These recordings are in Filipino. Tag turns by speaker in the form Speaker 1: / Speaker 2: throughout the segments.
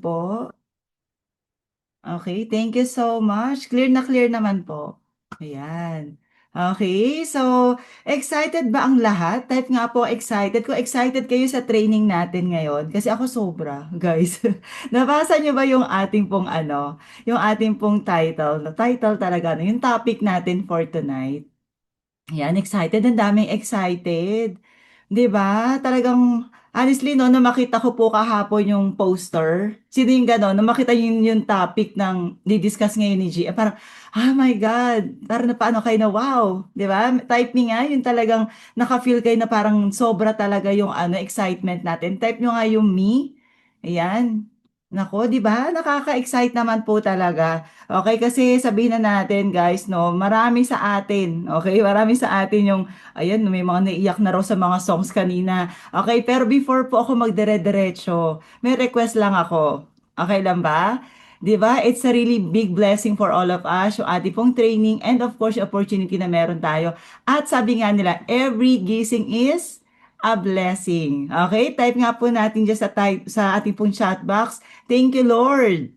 Speaker 1: po. Okay, thank you so much. Clear na clear naman po. Ayan. Okay, so excited ba ang lahat? Type nga po excited. Kung excited kayo sa training natin ngayon, kasi ako sobra, guys. Nabasa niyo ba yung ating pong yung ating pong title? Title talaga, yung topic natin for tonight. Yan, excited. Ang daming excited. 'Di ba? Talagang honestly 'no, nung makita ko po kahapon yung poster, sino yung gano'n, nung makita yung topic ng di-discuss ngayon ni G, parang, "Oh my God!" Parang napaano kayo na, wow, 'di ba? Type me nga yung talagang naka-feel kayo na parang sobra talaga yung excitement natin. Type nyo nga yung me. Ayan. Naku, 'di ba? Nakaka-excite naman po talaga. Okay, kasi sabihin na natin guys 'no, marami sa atin, okay, marami sa atin yung ayan, may mga naiyak na raw sa mga songs kanina. Okay, pero before po ako magdire-diretso, may request lang ako. Okay lang ba? 'Di ba? It's a really big blessing for all of us, yung ating pong training and of course, yung opportunity na meron tayo. At sabi nga nila, every gising is a blessing. Okay? Type nga po natin dyan sa ating pong chat box. Thank you, Lord.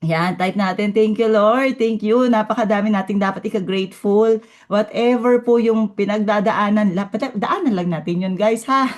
Speaker 1: Yan, type natin, thank you Lord, thank you, napakadami nating dapat ika-grateful, whatever po yung pinagdadaanan, daanan lang natin yun guys ha,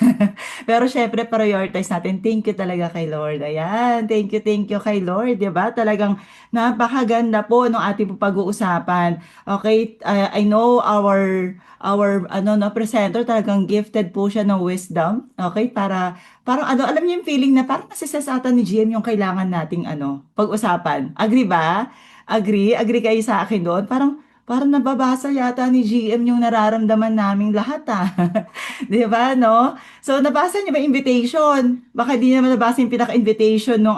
Speaker 1: pero syempre prioritize natin, thank you talaga kay Lord, ayan, thank you kay Lord, di ba, talagang napakaganda po nung ating po pag-uusapan, okay, I know our no, presenter talagang gifted po siya ng wisdom, okay, para parang alam niyo yung feeling na parang nasisasatan ni GM yung kailangan nating pag-usapan. Agree ba? Agree? Agree kayo sa akin doon? Parang nababasa yata ni GM yung nararamdaman naming lahat ah. 'Di ba, no? So nabasa niyo ba yung invitation? Baka di naman nabasa yung pinaka-invitation nung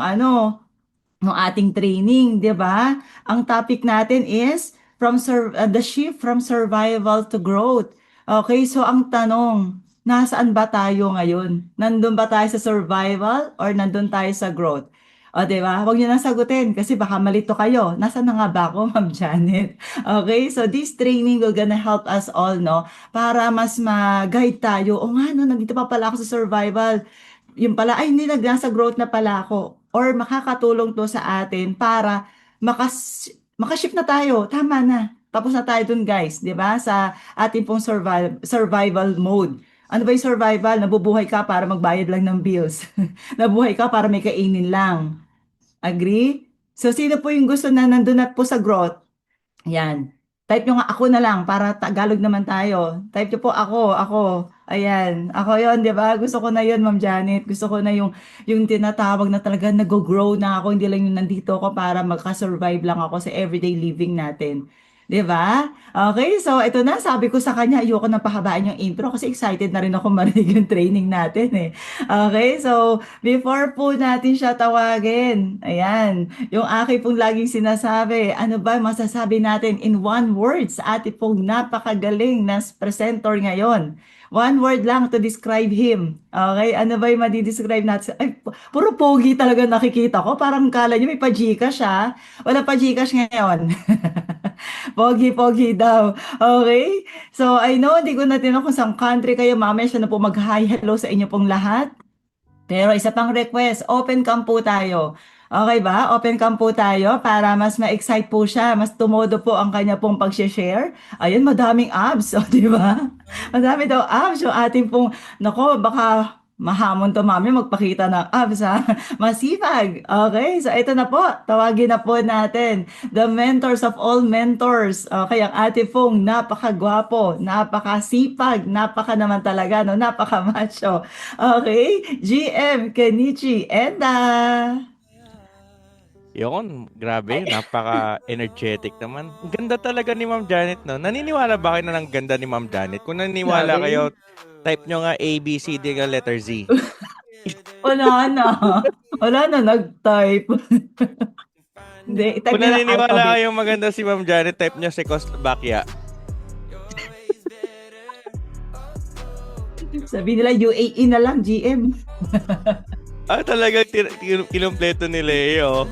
Speaker 1: ng ating training, 'di ba? Ang topic natin is the shift from survival to growth. Okay, so ang tanong, nasaan ba tayo ngayon? Nandun ba tayo sa survival or nandun tayo sa growth? O, 'di ba? Huwag niyo nang sagutin kasi baka malito kayo. Nasaan na nga ba ako, Ma'am Janet? Okay, so this training will gonna help us all, no? Para mas ma-guide tayo. O nga, no, nandito pa pala ako sa survival, yung pala, ay hindi, nasa growth na pala ako. Or makakatulong to sa atin para makashift na tayo. Tama na. Tapos na tayo dun guys, di ba? Sa ating pong survival mode. Ano ba yung survival? Nabubuhay ka para magbayad lang ng bills. Nabuhay ka para may kainin lang. Agree? So, sino po yung gusto na nandun na po sa growth? Yan. Type nyo nga ako na lang para Tagalog naman tayo. Type nyo po ako. Ayan. Ako yon, di ba? Gusto ko na yon, Ma'am Janet. Gusto ko na yung tinatawag na talaga nag-grow na ako. Hindi lang yung nandito ako para magka-survive lang ako sa everyday living natin. Di ba? Okay, so ito na. Sabi ko sa kanya, ayoko na pahabain yung intro kasi excited na rin ako marinig yung training natin eh. Okay, so before po natin siya tawagin, ayan, yung aking pong laging sinasabi, ano ba masasabi natin in one word sa ating pong napakagaling na presenter ngayon? One word lang to describe him. Okay, ano ba yung madi-describe natin? Ay, puro pogi talaga nakikita ko. Parang kala nyo may pa-Gcash ha. Wala pa-Gcash ngayon. Pogi-pogi daw. Okay? So, I know, hindi ko na tinanong kung saan country kayo. Mamaya siya na po mag-hi, hello sa inyo pong lahat. Pero isa pang request, open cam po tayo. Okay ba? Open cam po tayo para mas ma-excite po siya, mas tumodo po ang kanya pong pag-share. Ayun, madaming abs, o di ba? Madami daw abs yung ating pong, nako, baka mahamon to mami magpakita ng abs ha. Masipag. Okay, so ito na po, tawagin na po natin the mentors of all mentors. Okay, ang ating pong napakagwapo, napakasipag, napaka naman talaga, no? Napaka-macho. Okay, GM Kenichi Enda.
Speaker 2: Yun, grabe, napaka-energetic naman. Ang ganda talaga ni Ma'am Janet, no? Naniniwala ba kayo na ng ganda ni Ma'am Janet? Kung naniniwala
Speaker 1: Grabe.
Speaker 2: kayo, type nyo nga A, B, C, D, letter Z.
Speaker 1: Wala na. Wala na nag-type. Hindi, i-type
Speaker 2: Kung
Speaker 1: nyo lang
Speaker 2: naniniwala
Speaker 1: alphabet.
Speaker 2: kayo maganda si Ma'am Janet, type nyo Czechoslovakia.
Speaker 1: Sabi nila UAE na lang, GM.
Speaker 2: Talagang kinumpleto ni Leo.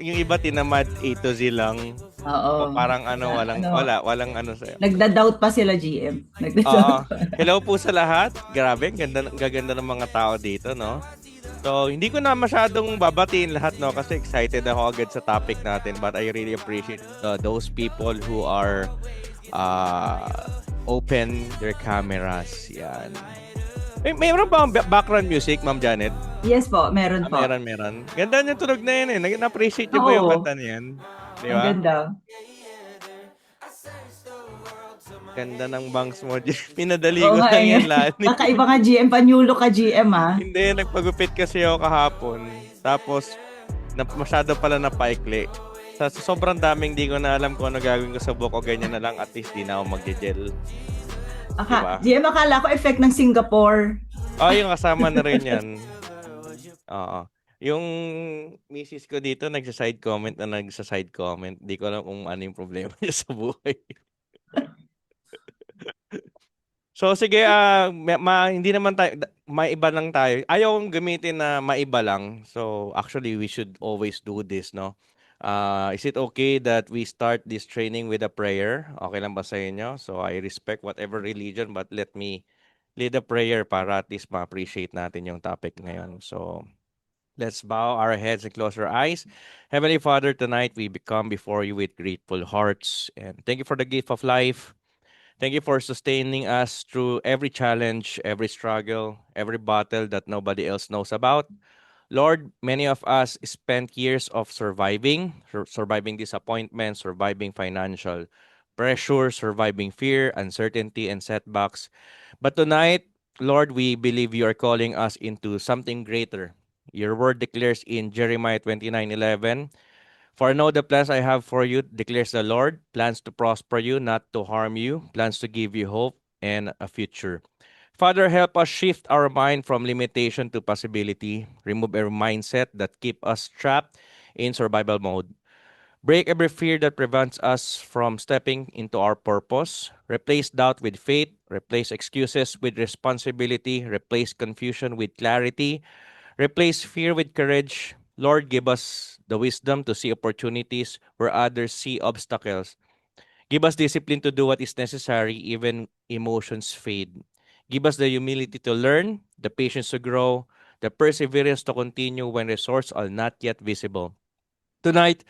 Speaker 2: Yung iba tinamad A to Z lang. O
Speaker 1: Oo.
Speaker 2: parang
Speaker 1: Na,
Speaker 2: walang ano sa'yo.
Speaker 1: nagda-doubt pa sila, GM.
Speaker 2: Oo.
Speaker 1: Nagda-doubt pa.
Speaker 2: Hello po sa lahat. Grabe, ang gaganda ng mga tao dito, no? So, hindi ko na masyadong babatiin lahat, no? Kasi excited ako agad sa topic natin. But I really appreciate those people who are open their cameras. Yan. Mayroon ba ang background music, Ma'am Janet?
Speaker 1: Yes po, meron po.
Speaker 2: Meron. Ganda niya tunog na yun eh. Na-appreciate niyo ba yung
Speaker 1: Oo,
Speaker 2: kanta niyan? Di
Speaker 1: ang
Speaker 2: ba?
Speaker 1: ganda.
Speaker 2: Ganda ng bangs mo. Pinadali
Speaker 1: Oo
Speaker 2: ko
Speaker 1: nga
Speaker 2: lang
Speaker 1: eh.
Speaker 2: yan, Lani.
Speaker 1: Kakaiba ka GM, panyulo ka GM ah.
Speaker 2: Hindi, nagpagupit kasi ako kahapon. Tapos, masyado pala napaikli. Sa sobrang daming di ko na alam kung ano gagawin ko sa buhok o ganyan na lang, at least di na ako magje-gel. Diba?
Speaker 1: GM, akala ko effect ng Singapore.
Speaker 2: Oh, yung kasama na rin yan. Oo. Yung misis ko dito, nagsa-side comment na nagsa-side comment. Di ko alam kung ano yung problema niya sa buhay. So sige, hindi naman tayo maiba lang tayo. Ayaw kong gamitin na maiba lang. So actually we should always do this, no? Is it okay that we start this training with a prayer? Okay lang ba sa inyo? So I respect whatever religion, but let me lead a prayer para at least ma-appreciate natin yung topic ngayon. So let's bow our heads and close our eyes. Heavenly Father, tonight we come before you with grateful hearts, and thank you for the gift of life. Thank you for sustaining us through every challenge, every struggle, every battle that nobody else knows about. Lord, many of us spent years of surviving disappointment, surviving financial pressure, surviving fear, uncertainty, and setbacks. But tonight, Lord, we believe you are calling us into something greater. Your word declares in Jeremiah 29:11, "For I know the plans I have for you, declares the Lord, plans to prosper you, not to harm you, plans to give you hope and a future." Father, help us shift our mind from limitation to possibility. Remove every mindset that keep us trapped in survival mode. Break every fear that prevents us from stepping into our purpose. Replace doubt with faith. Replace excuses with responsibility. Replace confusion with clarity. Replace fear with courage. Lord, give us the wisdom to see opportunities where others see obstacles. Give us discipline to do what is necessary, even emotions fade. Give us the humility to learn, the patience to grow, the perseverance to continue when results are not yet visible. Tonight,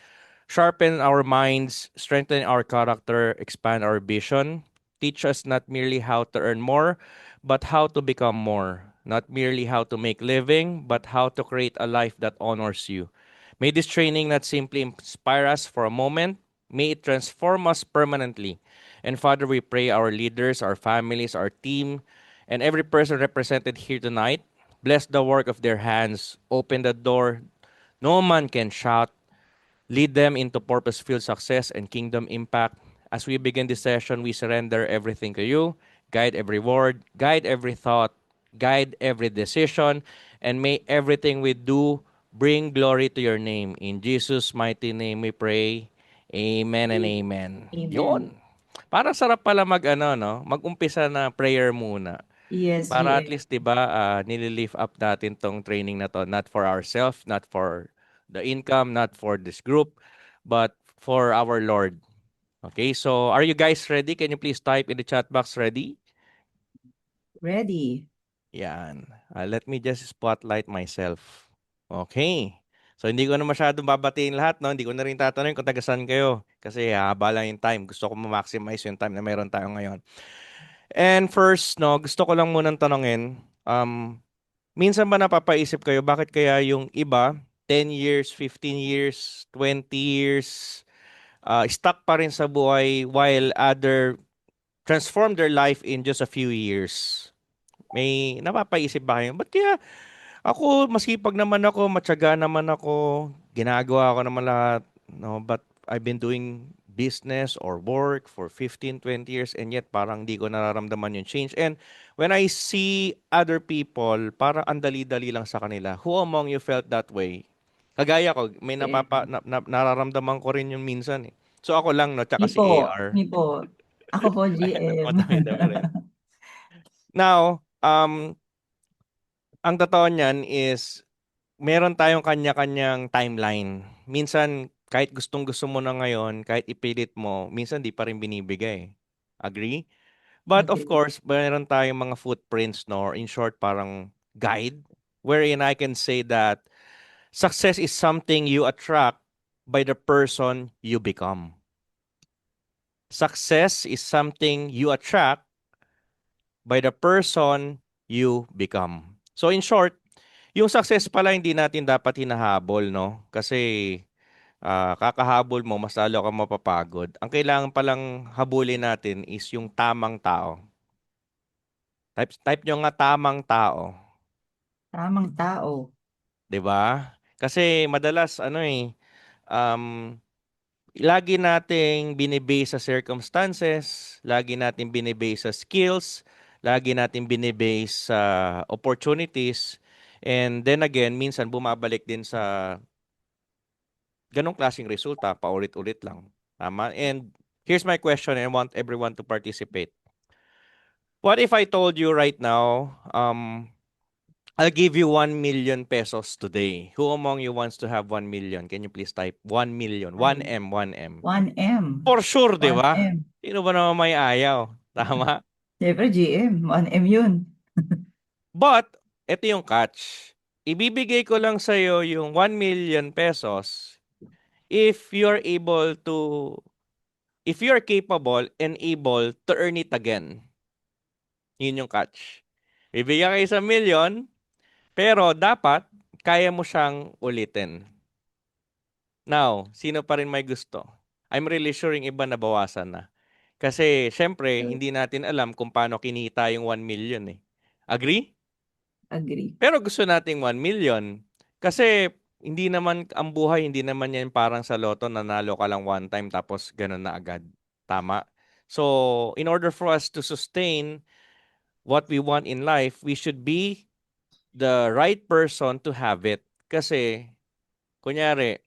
Speaker 2: sharpen our minds, strengthen our character, expand our vision. Teach us not merely how to earn more, but how to become more. Not merely how to make living, but how to create a life that honors you. May this training not simply inspire us for a moment, may it transform us permanently. And Father, we pray our leaders, our families, our team, and every person represented here tonight. Bless the work of their hands. Open the door no man can shut. Lead them into purpose-filled success and kingdom impact. As we begin this session, we surrender everything to you. Guide every word, guide every thought, guide every decision, and may everything we do bring glory to your name. In Jesus' mighty name we pray. Amen and amen.
Speaker 1: Amen.
Speaker 2: Yun. Parang sarap pala mag-ano, no? Mag-umpisa na prayer muna.
Speaker 1: Yes,
Speaker 2: Para at
Speaker 1: GM.
Speaker 2: least, 'di ba, nililift up natin tong training na to, not for ourselves, not for the income, not for this group, but for our Lord. Okay, so are you guys ready? Can you please type in the chat box, ready?
Speaker 1: Ready.
Speaker 2: Yan. Let me just spotlight myself. Okay. So hindi ko na masyadong babatiin lahat, no? Hindi ko na rin tatanungin kung taga saan kayo. Kasi haba lang yung time. Gusto ko ma-maximize yung time na meron tayo ngayon. And first, no, gusto ko lang munang tanungin, minsan ba napapaisip kayo bakit kaya yung iba 10 years, 15 years, 20 years stuck pa rin sa buhay while other transform their life in just a few years? May napapaisip ba kayo? Ba't kaya ako, masipag naman ako, matyaga naman ako, ginagawa ko naman lahat, no? But I've been doing business or work for 15, 20 years and yet parang di ko nararamdaman yung change. And when I see other people, parang ang dali-dali lang sa kanila. Who among you felt that way? Kagaya ko, may
Speaker 1: GM.
Speaker 2: nararamdaman ko rin yung minsan eh. So ako lang, no,
Speaker 1: Ni
Speaker 2: tsaka si
Speaker 1: po,
Speaker 2: AR.
Speaker 1: ni po. Ako po, GM.
Speaker 2: Madami-dami rin. Now, ang totoo niyan is meron tayong kanya-kanyang timeline. Minsan, kahit gustong-gusto mo na ngayon, kahit ipilit mo, minsan di pa rin binibigay. Agree? But of
Speaker 1: Agree.
Speaker 2: course, meron tayong mga footprints, no? Or in short, parang guide. wherein I can say that success is something you attract by the person you become. Success is something you attract by the person you become. So in short, yung success pala hindi natin dapat hinahabol, no? Kasi kakahabol mo, mas lalo kang mapapagod. Ang kailangan palang habulin natin is yung tamang tao. Type nyo nga tamang tao.
Speaker 1: Tamang tao.
Speaker 2: 'Di ba? Kasi madalas ano um, lagi nating binibase sa circumstances, lagi nating binibase sa skills, lagi nating binibase sa opportunities, and then again, minsan bumabalik din sa ganong klaseng resulta, paulit-ulit lang. Tama? And here's my question, and I want everyone to participate. What if I told you right now, I'll give you 1 million pesos today. Who among you wants to have 1 million? Can you please type 1 million?
Speaker 1: Ay,
Speaker 2: 1M, 1M.
Speaker 1: 1M.
Speaker 2: For sure, di ba?
Speaker 1: 1M.
Speaker 2: Sino ba naman may ayaw? Tama?
Speaker 1: Siyempre, GM. 1M yun.
Speaker 2: But, ito yung catch. Ibibigay ko lang sa'yo yung 1 million pesos if you're able to, if you're capable and able to earn it again. Yun yung catch. Ibigay ka 1 million, pero dapat kaya mo siyang ulitin. Now, sino pa rin may gusto? I'm really sure yung iba nabawasan na. Kasi, syempre, hindi natin alam kung paano kinita yung 1 million eh. Agree?
Speaker 1: Agree.
Speaker 2: Pero gusto nating 1 million. Kasi, hindi naman, ang buhay, hindi naman yan parang sa loto, nanalo ka lang one time tapos ganun na agad. Tama? So, in order for us to sustain what we want in life, we should be the right person to have it. Kasi, kunyari,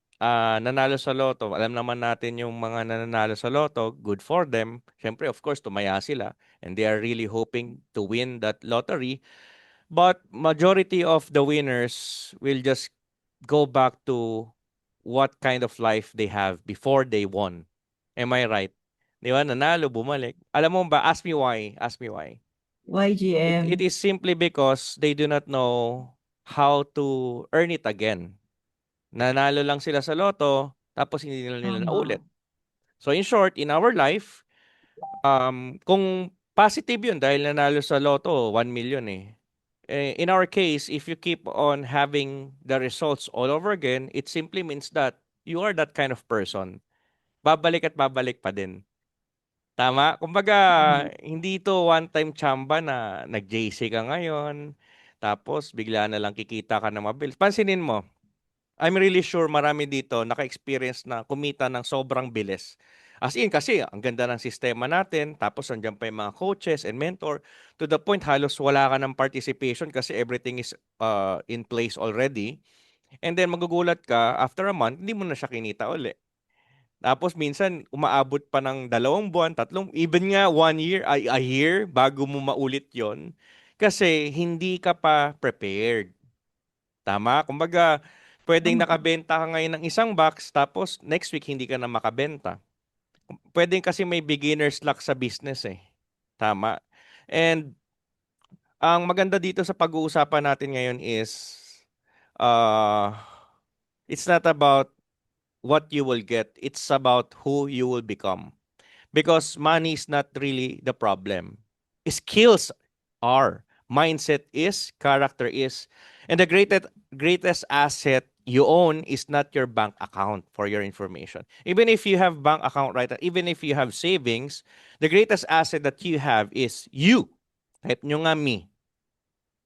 Speaker 2: nanalo sa loto, alam naman natin yung mga nananalo sa loto, good for them. Siyempre, of course, tumaya sila and they are really hoping to win that lottery. But majority of the winners will just go back to what kind of life they have before they won. Am I right? Di ba? Nanalo, bumalik. Alam mo ba, ask me why. Ask me why. It
Speaker 1: YGM.
Speaker 2: is simply because they do not know how to earn it again. Nanalo lang sila sa loto, tapos hindi nila
Speaker 1: Tama.
Speaker 2: naulit. So in short, in our life, kung positive yun dahil nanalo sa loto, 1 million eh. In our case, if you keep on having the results all over again, it simply means that you are that kind of person. Babalik at babalik pa din. Tama? Kumbaga,
Speaker 1: Tama.
Speaker 2: hindi ito one-time chamba na nag-JC ka ngayon, tapos bigla na lang kikita ka na mabilis. Pansinin mo, I'm really sure marami dito naka-experience na kumita ng sobrang bilis. As in, kasi ang ganda ng sistema natin, tapos andyan pa yung mga coaches and mentor, to the point halos wala ka ng participation kasi everything is in place already. And then magugulat ka, after a month, hindi mo na siya kinita uli. Tapos minsan umaabot pa ng 2 buwan, tatlong, even nga 1 year, a year bago mo maulit yon kasi hindi ka pa prepared. Tama? Kumbaga, pwedeng
Speaker 1: Tama.
Speaker 2: nakabenta ka ngayon ng isang box, tapos next week hindi ka na makabenta. Pwedeng kasi may beginner's luck sa business eh. Tama? And ang maganda dito sa pag-uusapan natin ngayon is, uh, it's not about what you will get, it's about who you will become. Because money is not really the problem. Skills are. Mindset is, character is. And the greatest asset you own is not your bank account, for your information. Even if you have bank account right, even if you have savings, the greatest asset that you have is you. Type nyo nga me.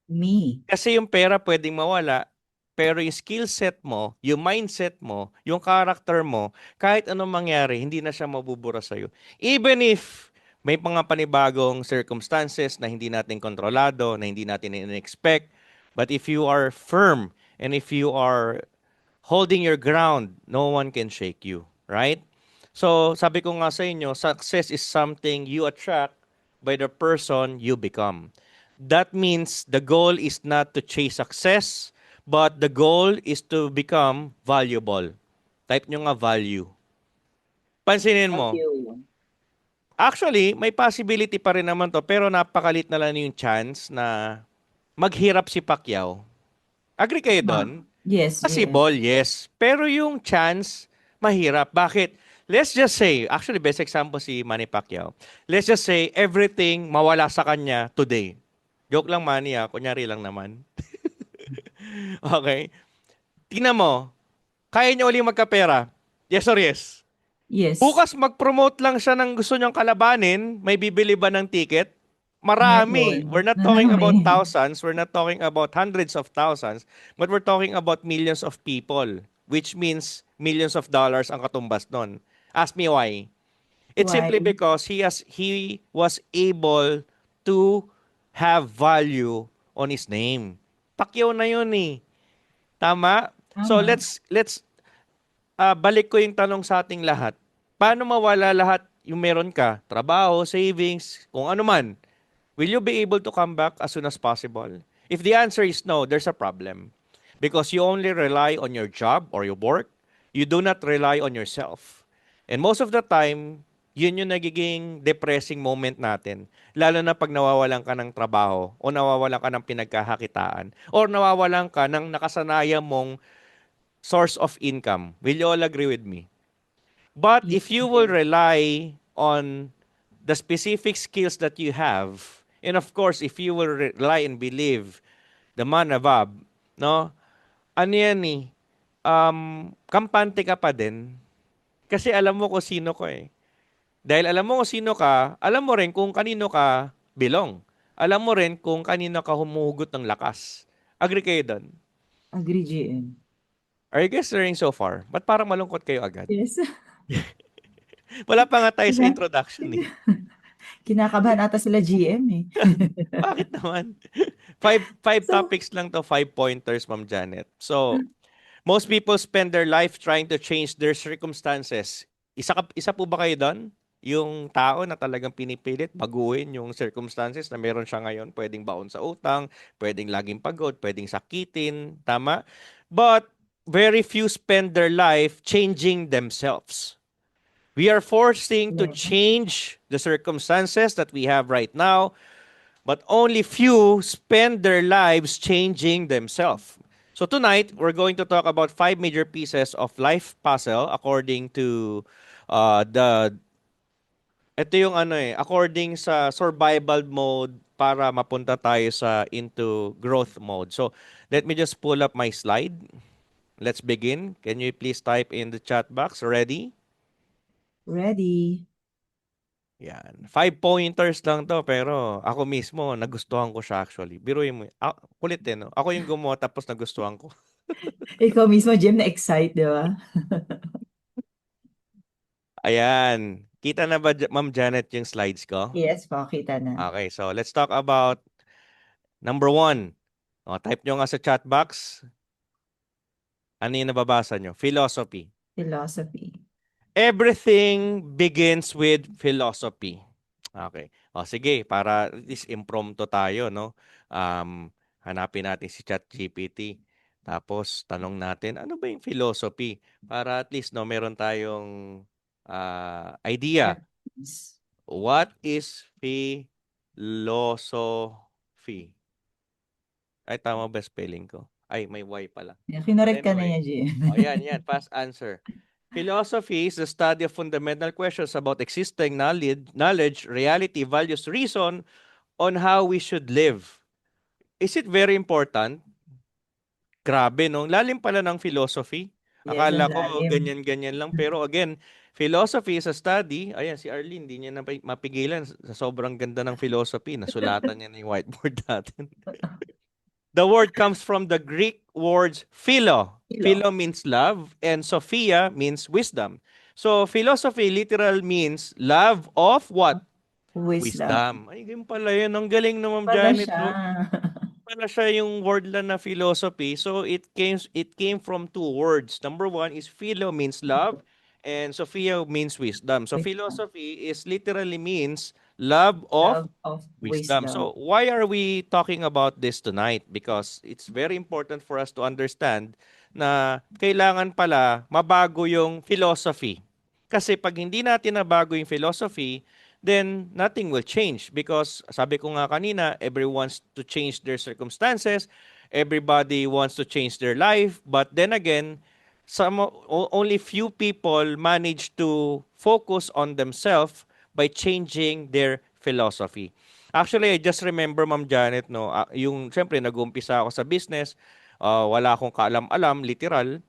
Speaker 1: Me.
Speaker 2: Kasi yung pera pwedeng mawala, pero yung skill set mo, yung mindset mo, yung character mo, kahit anong mangyari, hindi na siya mabubura sa'yo. Even if may mga panibagong circumstances na hindi natin kontrolado, na hindi natin in-expect, but if you are firm and if you are holding your ground, no one can shake you, right? So, sabi ko nga sa inyo, success is something you attract by the person you become. That means the goal is not to chase success, but the goal is to become valuable. Type nyo nga value. Pansinin mo,
Speaker 1: Value.
Speaker 2: actually, may possibility pa rin naman to, pero napakalit na lang yung chance na maghirap si Pacquiao. Agree kayo
Speaker 1: Ma.
Speaker 2: doon?
Speaker 1: Yes, yes.
Speaker 2: Possible, yes. Pero yung chance, mahirap. Bakit? Let's just say, actually best example si Manny Pacquiao. Let's just say everything mawala sa kanya today. Joke lang Manny kunyari lang naman. Okay? Tingnan mo, kaya niya uling magkapera. Yes or yes?
Speaker 1: Yes.
Speaker 2: Bukas mag-promote lang siya ng gusto niyang kalabanin, may bibili ba ng ticket? Marami. We're
Speaker 1: Meron.
Speaker 2: not talking
Speaker 1: Marami.
Speaker 2: about thousands, we're not talking about hundreds of thousands, but we're talking about millions of people, which means millions of dollars ang katumbas nun. Ask me why. It's
Speaker 1: Why?
Speaker 2: simply because he was able to have value on his name. Pacquiao na yun eh. Tama? So
Speaker 1: Tama.
Speaker 2: let's balik ko yung tanong sa ating lahat. Paano mawala lahat yung meron ka? Trabaho, savings, kung ano man. Will you be able to come back as soon as possible? If the answer is no, there's a problem. Because you only rely on your job or your work. You do not rely on yourself. And most of the time, yun yung nagiging depressing moment natin. Lalo na pag nawawalan ka ng trabaho o nawawalan ka ng pinagkakakitaan or nawawalan ka ng nakasanayan mong source of income. Will you all agree with me? But
Speaker 1: Yes,
Speaker 2: if you will
Speaker 1: yes.
Speaker 2: rely on the specific skills that you have, and of course, if you will rely and believe the man above, no? Ano yan eh, kampante ka pa din. Kasi alam mo kung sino ko eh. Dahil alam mo kung sino ka, alam mo rin kung kanino ka belong. Alam mo rin kung kanino ka humuhugot ng lakas. Agree kayo doon?
Speaker 1: Agree, GM.
Speaker 2: Are you guys learning so far? Ba't parang malungkot kayo agad?
Speaker 1: Yes.
Speaker 2: Wala pa nga tayo sa
Speaker 1: Kina,
Speaker 2: introduction eh.
Speaker 1: kinakabahan ata sila GM eh.
Speaker 2: Bakit naman? Five
Speaker 1: So,
Speaker 2: topics lang to, 5 pointers, Ma'am Janet. So, most people spend their life trying to change their circumstances. Isa po ba kayo doon? Yung tao na talagang pinipilit baguhin yung circumstances na meron siya ngayon. Pwedeng baon sa utang, pwedeng laging pagod, pwedeng sakitin, tama? But very few spend their life changing themselves. We are forcing to
Speaker 1: yeah.
Speaker 2: change the circumstances that we have right now, but only few spend their lives changing themselves. So tonight, we're going to talk about 5 major pieces of life puzzle according to the ito yung ano according sa survival mode para mapunta tayo sa into growth mode. So, let me just pull up my slide. Let's begin. Can you please type in the chat box? Ready?
Speaker 1: Ready.
Speaker 2: Yan. 5 pointers lang to, pero ako mismo, nagustuhan ko siya actually. Biruin mo. Kulit no? Ako yung gumawa tapos nagustuhan ko.
Speaker 1: Ikaw mismo, GM, na-excite, di ba?
Speaker 2: Ayan. Kita na ba, Ma'am Janet, yung slides ko?
Speaker 1: Yes po, kita na.
Speaker 2: Okay, so let's talk about number 1. O, type nyo nga sa chat box. Ano yung nababasa nyo? Philosophy.
Speaker 1: Philosophy.
Speaker 2: Everything begins with philosophy. Okay. O sige, para at least impromptu tayo, no? Hanapin natin si ChatGPT. Tapos tanong natin, ano ba yung philosophy? Para at least no, meron tayong idea.
Speaker 1: Yes.
Speaker 2: What is philosophy? Ay, tama ba spelling ko? Ay, may Y pala.
Speaker 1: Yeah,
Speaker 2: But
Speaker 1: kinorek ka na
Speaker 2: anyway,
Speaker 1: niya, GM.
Speaker 2: oh yan, fast answer. Philosophy is the study of fundamental questions about existing knowledge, reality, values, reason on how we should live. Is it very important? Grabe, no? Lalim pala ng philosophy.
Speaker 1: Yes, ang
Speaker 2: Akala ko
Speaker 1: lalim.
Speaker 2: ganyan-ganyan lang. Pero again, philosophy is a study. Ayan, si Arlene, di niya na mapigilan sa sobrang ganda ng philosophy. Nasulatan niya na yung whiteboard natin. The word comes from the Greek words philo.
Speaker 1: Ilo.
Speaker 2: Philo means love and Sophia means wisdom. So philosophy literal means love of what?
Speaker 1: Wisdom.
Speaker 2: Wisdom. Ay, ganun pala yun. Ang galing na Ma'am
Speaker 1: Pala
Speaker 2: Janet,
Speaker 1: siya.
Speaker 2: no? Pala siya yung word lang na philosophy. So it came from 2 words. Number 1 is philo means love and Sophia means wisdom. So
Speaker 1: Wisdom.
Speaker 2: philosophy is literally means love of
Speaker 1: Love of
Speaker 2: wisdom.
Speaker 1: wisdom.
Speaker 2: So why are we talking about this tonight? Because it's very important for us to understand na kailangan pala mabago yung philosophy. Kasi pag hindi natin nabago yung philosophy, then nothing will change. Because sabi ko nga kanina, everyone wants to change their circumstances, everybody wants to change their life, but then again, only few people manage to focus on themselves by changing their philosophy. Actually, I just remember, Ma'am Janet, no, yung siyempre nag-uumpisa ako sa business, wala akong kaalam-alam, literal.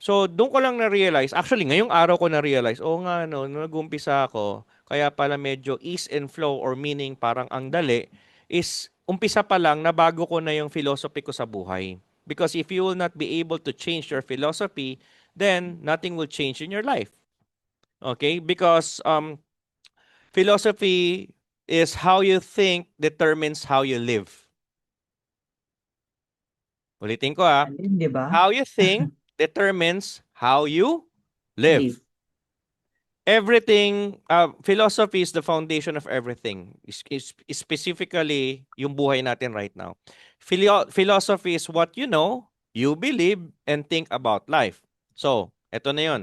Speaker 2: So, doon ko lang na-realize, actually, ngayong araw ko na-realize, oo nga, no, nung nag-umpisa ako, kaya pala medyo ease and flow or meaning parang ang dali, is umpisa pa lang na bago ko na yung philosophy ko sa buhay. Because if you will not be able to change your philosophy, then nothing will change in your life. Okay? Because philosophy is how you think determines how you live. Ulitin ko
Speaker 1: Alin, di ba?
Speaker 2: how you think determines how you live.
Speaker 1: Live.
Speaker 2: Everything, philosophy is the foundation of everything. Specifically, yung buhay natin right now. Philosophy is what you know, you believe, and think about life. So, eto na yun.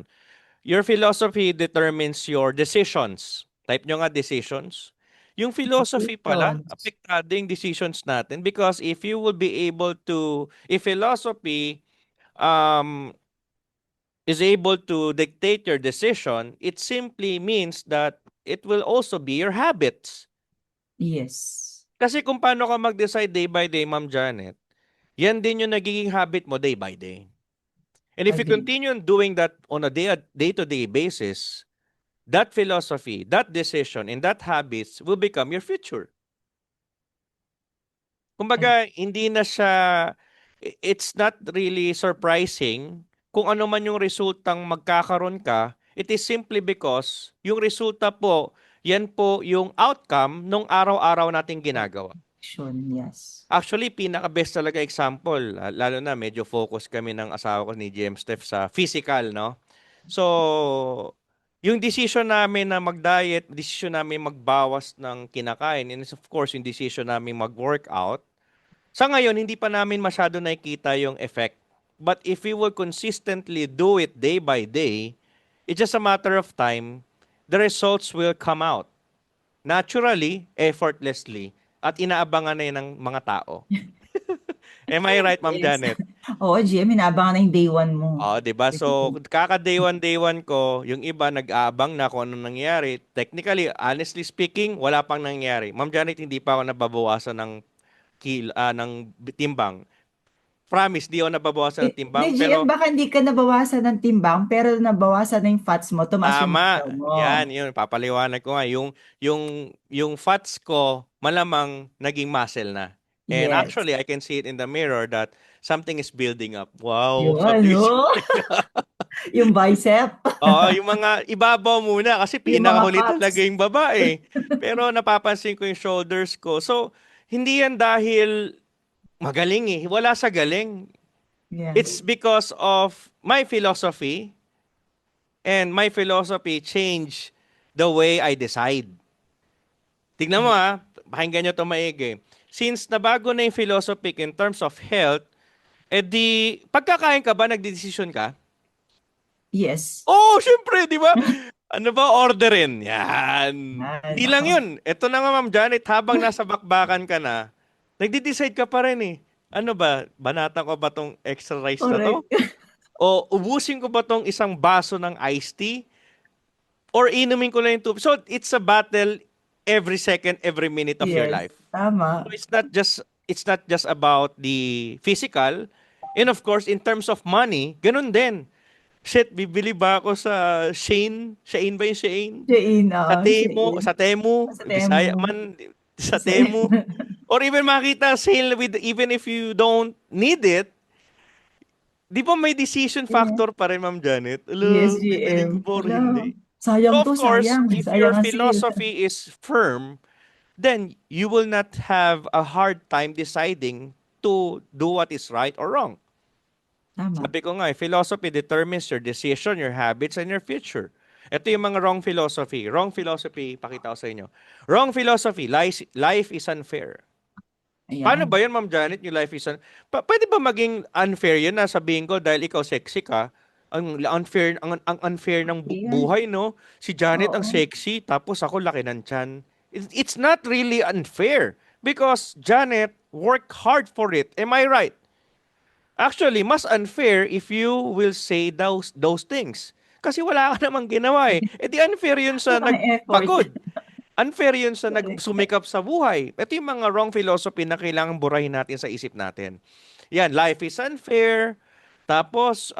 Speaker 2: Your philosophy determines your decisions. Type nyo nga decisions. Yung philosophy pala,
Speaker 1: Decisions.
Speaker 2: apektado yung decisions natin because if you will be able to, if philosophy um, is able to dictate your decision, it simply means that it will also be your habits.
Speaker 1: Yes.
Speaker 2: Kasi kung paano ka mag-decide day by day, Ma'am Janet, yan din yung nagiging habit mo day by day. And if you
Speaker 1: Agree.
Speaker 2: continue doing that on a day-to-day basis, that philosophy, that decision, and that habits will become your future. Kumbaga, hindi na siya, it's not really surprising kung ano man yung resultang magkakaroon ka. It is simply because yung resulta po, yan po yung outcome nung araw-araw nating ginagawa.
Speaker 1: Action, yes.
Speaker 2: Actually, pinaka-best talaga example, lalo na medyo focus kami ng asawa ko ni GM Steph sa physical, no? So, yung decision namin na mag-diet, decision namin magbawas ng kinakain, and of course, yung decision namin mag-workout, sa ngayon, hindi pa namin masyado nakikita yung effect. But if we will consistently do it day by day, it's just a matter of time, the results will come out. Naturally, effortlessly, at inaabangan na yun ng mga tao. Am I right, Ma'am
Speaker 1: Yes.
Speaker 2: Janet?
Speaker 1: Oo, GM, inaabangan na yung day one mo.
Speaker 2: Oo, 'di ba? So, kaka day one ko, yung iba nag-aabang na kung anong nangyari. Technically, honestly speaking, wala pang nangyari. Ma'am Janet, hindi pa ako nababawasan ng ng timbang. Promise, di ako nababawasan ng
Speaker 1: Di,
Speaker 2: timbang,
Speaker 1: GM,
Speaker 2: pero
Speaker 1: baka hindi ka nabawasan ng timbang, pero nabawasan na yung fats mo, tumaas yung
Speaker 2: tama.
Speaker 1: muscle mo.
Speaker 2: Yan, yun, papaliwanag ko nga. Yung fats ko, malamang naging muscle na. And
Speaker 1: Yes.
Speaker 2: actually, I can see it in the mirror that something is building up. Wow,
Speaker 1: Yun,
Speaker 2: something is
Speaker 1: oh. Yung bicep,
Speaker 2: Oo, yung mga ibabaw muna kasi
Speaker 1: yung mga
Speaker 2: pinakahuli talaga
Speaker 1: fats.
Speaker 2: yung babae. Pero napapansin ko yung shoulders ko. So, hindi yan dahil magaling eh. Wala sa galing.
Speaker 1: Yeah.
Speaker 2: It's because of my philosophy and my philosophy changed the way I decide. Tignan mo pakinggan nyo ito maigi. Since nabago na yung philosophy in terms of health, edi pagkakain ka ba, nagdedesisyon ka?
Speaker 1: Yes.
Speaker 2: Oh, syempre, di ba? Ano ba orderin? Yan.
Speaker 1: Yan,
Speaker 2: Hindi lang
Speaker 1: ako.
Speaker 2: yun. Ito na nga, Ma'am Janet, habang nasa bakbakan ka na, nagde-decide ka pa rin eh. Ano ba? Banatan ko ba tong extra rice na to?
Speaker 1: Correct.
Speaker 2: O ubusin ko ba tong isang baso ng iced tea? Or inumin ko lang yung tubig? So, it's a battle every second, every minute of your
Speaker 1: Yes.
Speaker 2: life. So,
Speaker 1: Tama.
Speaker 2: it's not just about the physical. And of course, in terms of money, ganun din. Shit, bibili ba ako sa Shane? Shane ba yung Shane?
Speaker 1: Shein,
Speaker 2: Sa Temu,
Speaker 1: Shein.
Speaker 2: sa Temu,
Speaker 1: Sa
Speaker 2: Bisaya
Speaker 1: Temu.
Speaker 2: man, sa
Speaker 1: Sa
Speaker 2: Temu. Or even makita sale with, even if you don't need it, di ba may decision
Speaker 1: Yeah.
Speaker 2: factor pa rin, Ma'am Janet?
Speaker 1: Yes,
Speaker 2: Alam, bibilin ko
Speaker 1: GM.
Speaker 2: ba or
Speaker 1: Wala.
Speaker 2: hindi?
Speaker 1: Sayang
Speaker 2: So of
Speaker 1: to,
Speaker 2: course,
Speaker 1: sayang.
Speaker 2: if your
Speaker 1: Sayang ang sale.
Speaker 2: philosophy is firm, then you will not have a hard time deciding to do what is right or wrong.
Speaker 1: Tama.
Speaker 2: Sabi ko nga, philosophy determines your decision, your habits, and your future. Ito yung mga wrong philosophy. Wrong philosophy, pakita ko sa inyo. Wrong philosophy, life is unfair. Paano
Speaker 1: Ayan.
Speaker 2: ba yun, Ma'am Janet, yung life is unfair? Pwede ba maging unfair yun na sabihin ko dahil ikaw sexy ka? Ang unfair ng
Speaker 1: Ayan.
Speaker 2: buhay, no? Si Janet ang
Speaker 1: Oo.
Speaker 2: sexy, tapos ako laki ng tiyan. It's not really unfair because Janet worked hard for it. Am I right? Actually, mas unfair if you will say those things. Kasi wala ka namang ginawa eh. Eh di unfair yun sa
Speaker 1: Walang effort.
Speaker 2: nagpagod. Unfair yun sa
Speaker 1: Correct.
Speaker 2: nagsumikap sa buhay. Ito yung mga wrong philosophy na kailangan burahin natin sa isip natin. Yan, life is unfair. Tapos,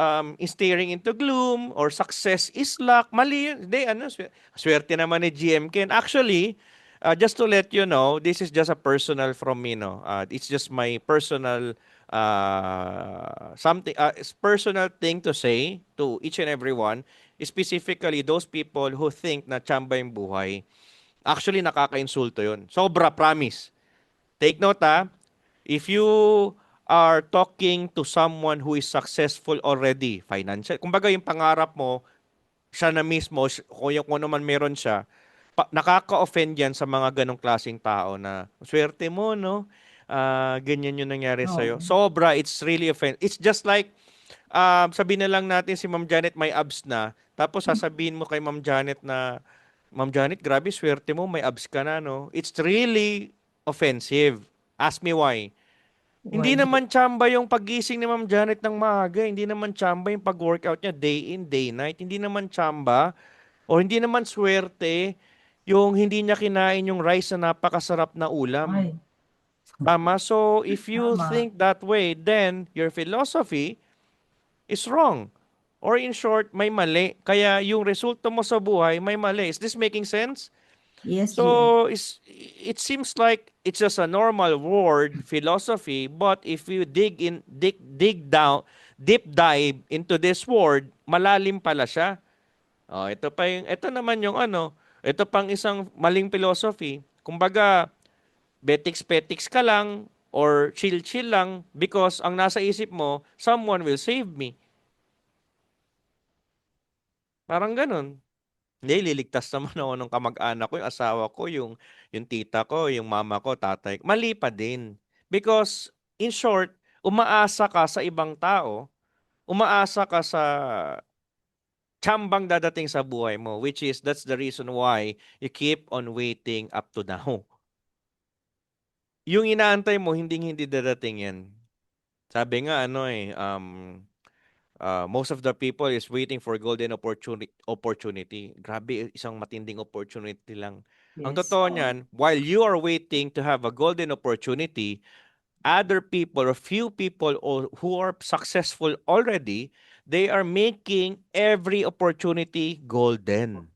Speaker 2: staring into gloom or success is luck. Mali yun. Hindi, ano, swerte naman ni GM Ken. Actually, just to let you know, this is just a personal from me, no? It's just my personal personal thing to say to each and everyone, specifically those people who think na tsamba yung buhay. Actually, nakaka-insulto yun. Sobra, promise. Take note ha, if you are talking to someone who is successful already, financial, kumbaga yung pangarap mo, siya na mismo, kung ano man meron siya, nakaka-offend yan sa mga ganong klaseng tao na, swerte mo, no? Ganyan yung nangyari sa'yo.
Speaker 1: Oo.
Speaker 2: Sobra, it's really offend. It's just like, sabihin na lang natin si Ma'am Janet may abs na, tapos sasabihin mo kay Ma'am Janet na, Ma'am Janet, grabe, swerte mo, may abs ka na, no? It's really offensive. Ask me why. Hindi
Speaker 1: Why?
Speaker 2: naman tsamba yung pagising ni Ma'am Janet ng maaga. Hindi naman tsamba yung pag-workout niya day in, day night. Hindi naman tsamba o hindi naman swerte yung hindi niya kinain yung rice na napakasarap na ulam.
Speaker 1: Ay,
Speaker 2: Tama? So, if you
Speaker 1: tama.
Speaker 2: think that way, then your philosophy is wrong. Or in short, may mali. Kaya yung resulta mo sa buhay, may mali. Is this making sense?
Speaker 1: Yes, GM.
Speaker 2: So it seems like it's just a normal word philosophy, but if you dig down, deep dive into this word, malalim pala siya. Oh, ito naman yung ano, ito pang isang maling philosophy. Kumbaga, betiks-petiks ka lang or chill-chill lang because ang nasa isip mo, someone will save me. Parang ganun. Hindi, liligtas naman ako ng kamag-anak ko, yung asawa ko, yung tita ko, yung mama ko, tatay. Mali pa din. Because, in short, umaasa ka sa ibang tao, umaasa ka sa tsambang dadating sa buhay mo, which is, that's the reason why you keep on waiting up to now. Yung inaantay mo, hindi dadating yan. Sabi nga, most of the people is waiting for golden opportunity. Grabe, isang matinding opportunity lang. Ang
Speaker 1: Yes.
Speaker 2: totoo
Speaker 1: Oo.
Speaker 2: niyan, while you are waiting to have a golden opportunity, other people or few people who are successful already, they are making every opportunity golden.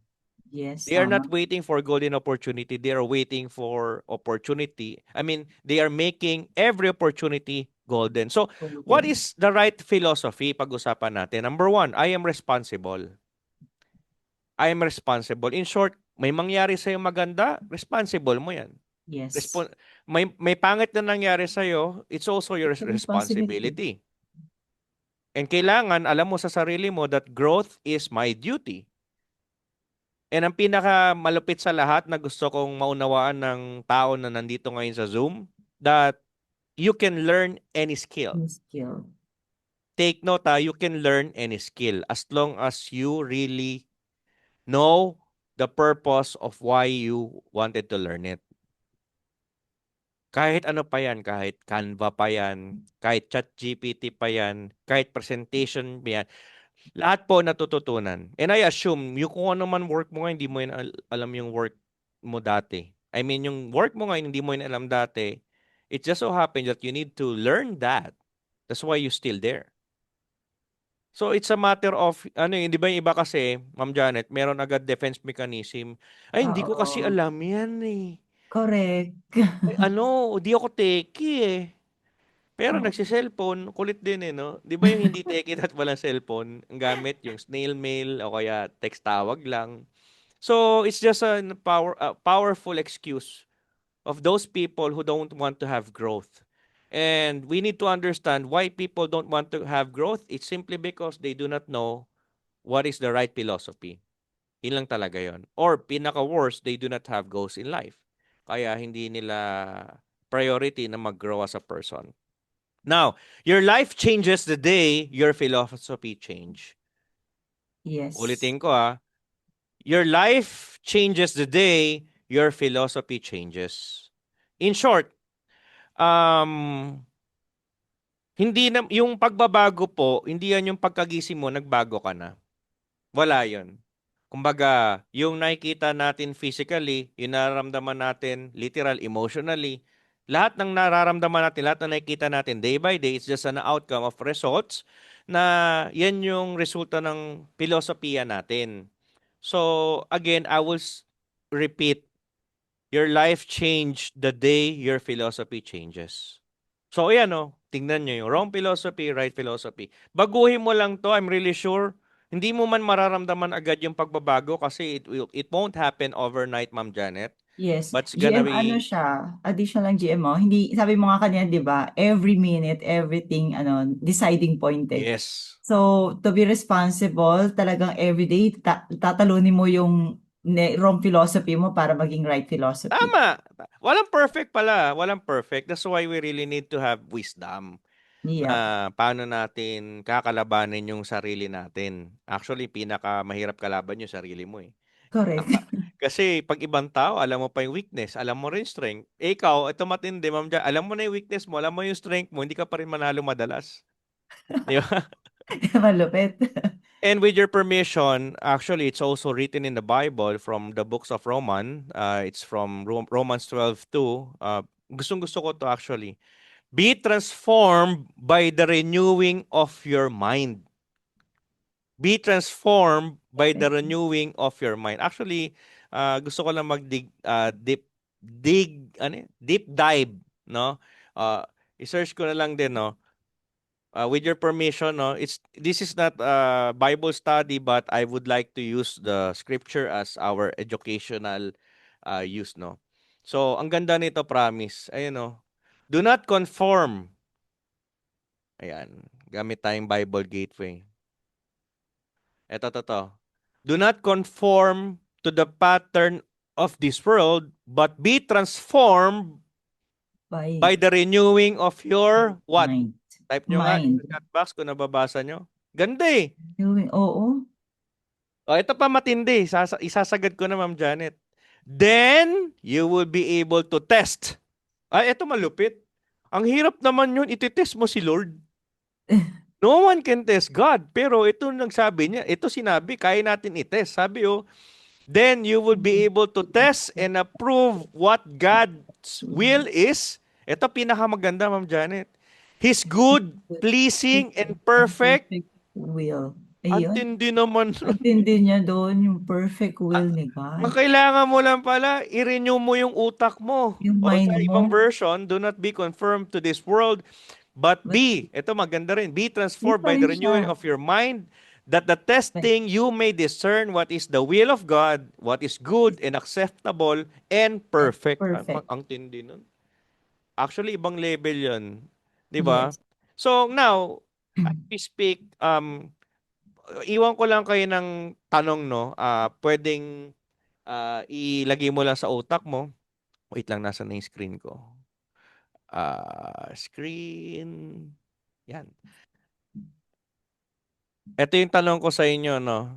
Speaker 1: Yes,
Speaker 2: They are not
Speaker 1: tama.
Speaker 2: waiting for golden opportunity. They are waiting for opportunity. I mean, they are making every opportunity golden. So, what
Speaker 1: Golden.
Speaker 2: is the right philosophy? Pag-usapan natin. Number one, I am responsible. I am responsible. In short, may mangyari sa'yo maganda, responsible mo yan.
Speaker 1: Yes.
Speaker 2: Respon may pangit na nangyari sa'yo, it's also your
Speaker 1: It's a responsibility.
Speaker 2: responsibility. And kailangan, alam mo sa sarili mo that growth is my duty. And ang pinaka malupit sa lahat na gusto kong maunawaan ng tao na nandito ngayon sa Zoom, that you can learn any skill.
Speaker 1: New skill.
Speaker 2: Take note you can learn any skill as long as you really know the purpose of why you wanted to learn it. Kahit ano pa yan, kahit Canva pa yan, kahit ChatGPT pa yan, kahit presentation pa yan, lahat po natututunan. And I assume, yung kung ano man work mo ngayon, hindi mo yun alam yung work mo dati. I mean, yung work mo ngayon, hindi mo yun alam dati. It just so happens that you need to learn that. That's why you're still there. So it's a matter of, ano yun, di ba yung iba kasi, Ma'am Janet, meron agad defense mechanism. Ay, hindi ko kasi
Speaker 1: Oo.
Speaker 2: alam yan eh.
Speaker 1: Correct.
Speaker 2: Ay, ano, di ako teki eh. Pero
Speaker 1: Oo.
Speaker 2: nagsi-cellphone, kulit din eh, no? Di ba yung hindi teki at walang cellphone, ang gamit yung snail mail o kaya text tawag lang. So, it's just a powerful excuse of those people who don't want to have growth. And we need to understand why people don't want to have growth. It's simply because they do not know what is the right philosophy. Yun lang talaga yon. Or pinaka-worst, they do not have goals in life. Kaya hindi nila priority na mag-grow as a person. Now, your life changes the day your philosophy change.
Speaker 1: Yes.
Speaker 2: Ulitin ko your life changes the day your philosophy changes. In short, um, Hindi na, yung pagbabago po, hindi yan yung pagkagising mo, nagbago ka na. Wala yun. Kumbaga, yung nakikita natin physically, yung nararamdaman natin literal, emotionally, lahat ng nararamdaman natin, lahat ng nakikita natin day by day, it's just an outcome of results na yan yung resulta ng filosofiya natin. So, again, I will repeat, your life changed the day your philosophy changes. So, ayan o, tingnan nyo yung wrong philosophy, right philosophy. Baguhin mo lang to, I'm really sure. Hindi mo man mararamdaman agad yung pagbabago kasi it won't happen overnight, Ma'am Janet.
Speaker 1: Yes,
Speaker 2: But it's gonna
Speaker 1: GM ano
Speaker 2: be,
Speaker 1: siya, additional lang GM mo. Hindi, sabi mo nga kanina, 'di ba? Every minute, everything ano, deciding point eh.
Speaker 2: yes.
Speaker 1: So, to be responsible, talagang everyday tatalunin mo yung wrong philosophy mo para maging right philosophy.
Speaker 2: Tama. Walang perfect pala. Walang perfect. That's why we really need to have wisdom
Speaker 1: Yep,
Speaker 2: na paano natin kakalabanin yung sarili natin. Actually, pinaka mahirap kalaban yung sarili mo eh.
Speaker 1: correct.
Speaker 2: Kasi pag ibang tao, alam mo pa yung weakness, alam mo rin strength. Eh, ikaw, ito matindi, Ma'am Jan, alam mo na yung weakness mo, alam mo yung strength mo, hindi ka pa rin manalo madalas. Di ba?
Speaker 1: Malupit.
Speaker 2: And with your permission, actually, it's also written in the Bible from the books of Roman. It's from Romans 12:2. Gustong-gusto ko to actually. Be transformed by the renewing of your mind. Be transformed by the
Speaker 1: Correct.
Speaker 2: renewing of your mind. Actually, gusto ko lang magdig deep dive, no? I-search ko na lang din, no? With your permission, no? This is not a Bible study, but I would like to use the scripture as our educational use, no? So, ang ganda nito, promise. Ayun, no? Do not conform. Ayan, gamit tayong Bible Gateway. Ito. Do not conform to the pattern of this world, but be transformed
Speaker 1: By
Speaker 2: by the renewing of your what?
Speaker 1: mind.
Speaker 2: Type nyo nga sa
Speaker 1: Mind.
Speaker 2: chat box kung nababasa nyo. Ganda eh.
Speaker 1: Oo.
Speaker 2: O, ito pa matindi. Isasagad ko na, Ma'am Janet. Then, you will be able to test. Ay, ito malupit. Ang hirap naman yun, ititest mo si Lord. No one can test God. Pero ito nagsabi niya, ito sinabi, kaya natin itest. Sabi oh, then you will be able to test and approve what God's will is. Ito pinakamaganda, Ma'am Janet. His good, pleasing, and
Speaker 1: Ang
Speaker 2: perfect.
Speaker 1: perfect will.
Speaker 2: Ang
Speaker 1: Ayun.
Speaker 2: tindi naman.
Speaker 1: Ang tindi niya doon, yung perfect will ni
Speaker 2: Ang
Speaker 1: God.
Speaker 2: kailangan mo lang pala, i-renew mo yung utak mo.
Speaker 1: Yung
Speaker 2: O sa
Speaker 1: mind
Speaker 2: ibang
Speaker 1: mo,
Speaker 2: version, do not be conformed to this world, but
Speaker 1: but
Speaker 2: ito maganda rin, be
Speaker 1: yun
Speaker 2: transformed
Speaker 1: pa
Speaker 2: by the
Speaker 1: rin
Speaker 2: renewing
Speaker 1: siya.
Speaker 2: of your mind, that the
Speaker 1: Like,
Speaker 2: testing you may discern what is the will of God, what is good and acceptable and
Speaker 1: and
Speaker 2: perfect.
Speaker 1: perfect.
Speaker 2: Ang tindi nun. Actually, ibang level yun. Di ba?
Speaker 1: Yes.
Speaker 2: So now, as we speak, iwan ko lang kayo ng tanong, no? Pwedeng ilagay mo lang sa utak mo. Wait lang, nasa na yung screen ko. Screen. Yan. Ito yung tanong ko sa inyo, no?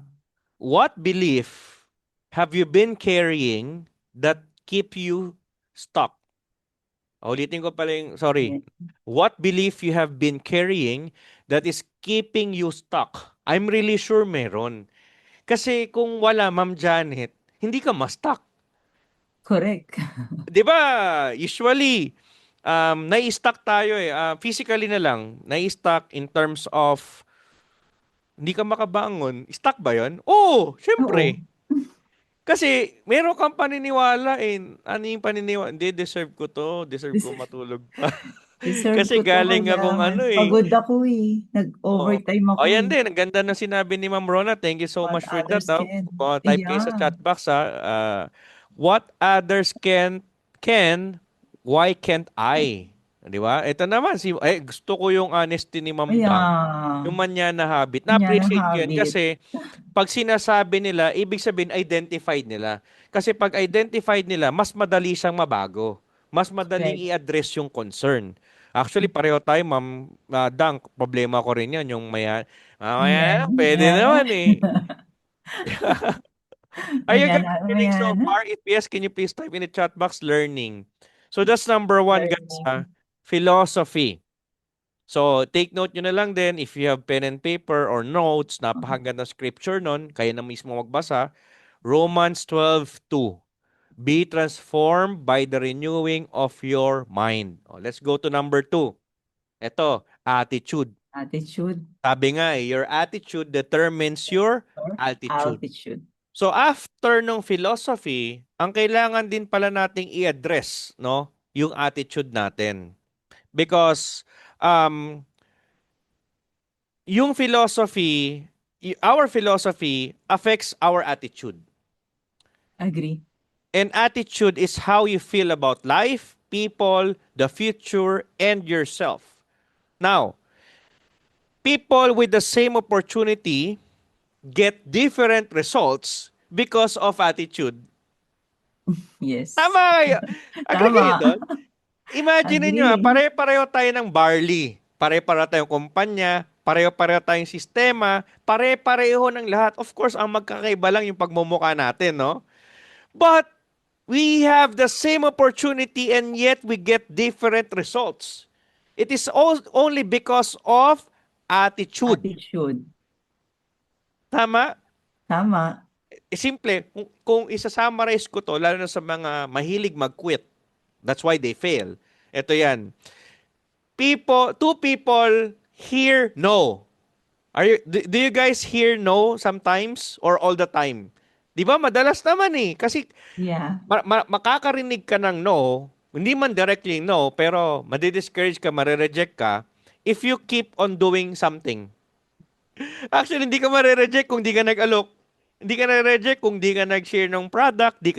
Speaker 2: What belief have you been carrying that keep you stuck? Ulitin ko pala yung, sorry. What belief you have been carrying that is keeping you stuck? I'm really sure meron. Kasi kung wala, Ma'am Janet, hindi ka ma-stuck.
Speaker 1: Correct.
Speaker 2: 'Di ba, usually, nai-stuck tayo eh. Physically na lang, nai-stuck in terms of hindi ka makabangon. Stuck ba yon? Oo,
Speaker 1: Oo.
Speaker 2: syempre. Kasi meron kang paniniwala eh. Ano yung paniniwala? Hindi, deserve ko to. Deserve ko matulog pa.
Speaker 1: Deserve ko
Speaker 2: Kasi
Speaker 1: 'to
Speaker 2: galing akong
Speaker 1: mayaman.
Speaker 2: ano eh.
Speaker 1: Pagod ako eh.
Speaker 2: Oo.
Speaker 1: Nag-overtime
Speaker 2: O
Speaker 1: ako
Speaker 2: yan
Speaker 1: eh.
Speaker 2: din, ang ganda na sinabi ni Ma'am Rona. Thank you so
Speaker 1: What
Speaker 2: much for that.
Speaker 1: others can.
Speaker 2: Type kayo sa
Speaker 1: Yeah.
Speaker 2: chat box ha. What others can, why can't I? Di ba? Ito naman, gusto ko yung honesty ni Ma'am Dang. Yung
Speaker 1: Ayan.
Speaker 2: manya na habit.
Speaker 1: Kanya ng
Speaker 2: Na-appreciate ko yan
Speaker 1: habit.
Speaker 2: kasi pag sinasabi nila, ibig sabihin identified nila. Kasi pag identified nila, mas madali siyang mabago. Mas madaling
Speaker 1: Correct.
Speaker 2: i-address yung concern. Actually, pareho tayo, Ma'am Dang. Problema ko rin yan. Yung maya,
Speaker 1: Ayan.
Speaker 2: pwede
Speaker 1: Ayan.
Speaker 2: naman eh. Are you
Speaker 1: Ayan.
Speaker 2: guys learning so
Speaker 1: Ayan.
Speaker 2: far? If yes, can you please type in the chat box learning? So that's number one, guys.
Speaker 1: Learning.
Speaker 2: Philosophy. So, take note nyo na lang din if you have pen and paper or notes, napakaganda scripture nun, kayo na mismo magbasa. Romans 12:2. Be transformed by the renewing of your mind. Oh, let's go to number 2. Ito, attitude.
Speaker 1: Attitude
Speaker 2: Sabi nga your attitude determines your
Speaker 1: or
Speaker 2: altitude.
Speaker 1: altitude.
Speaker 2: So after nung philosophy, ang kailangan din pala nating i-address, no, yung attitude natin. Because yung philosophy, our philosophy affects our attitude.
Speaker 1: Agree.
Speaker 2: And attitude is how you feel about life, people, the future, and yourself. Now, people with the same opportunity get different results because of attitude. Tama
Speaker 1: Yes.
Speaker 2: kayo. Agree kayo
Speaker 1: Tama.
Speaker 2: doon? Imagine niyo
Speaker 1: Agree.
Speaker 2: pare-pareho tayo ng barley. Pare-pareho tayong kumpanya, pareho-pareho tayong sistema, pare-pareho ng lahat. Of course, ang magkakaiba lang yung pagmumukha natin, no? But we have the same opportunity and yet we get different results. It is only because of attitude.
Speaker 1: Attitude.
Speaker 2: Tama?
Speaker 1: Tama.
Speaker 2: Simple, kung isa-summarize ko to, lalo na sa mga mahilig mag-quit, that's why they fail. Ito yan. Two people hear no. Do you guys hear no sometimes or all the time? Di ba? Madalas naman eh. Kasi
Speaker 1: Yeah.
Speaker 2: makakarinig ka ng no, hindi man directly no, pero madi-discourage ka, mare-reject ka if you keep on doing something. Actually, hindi ka mare-reject kung di ka nag-alok. Hindi ka na-reject kung di ka nag-share ng product, hindi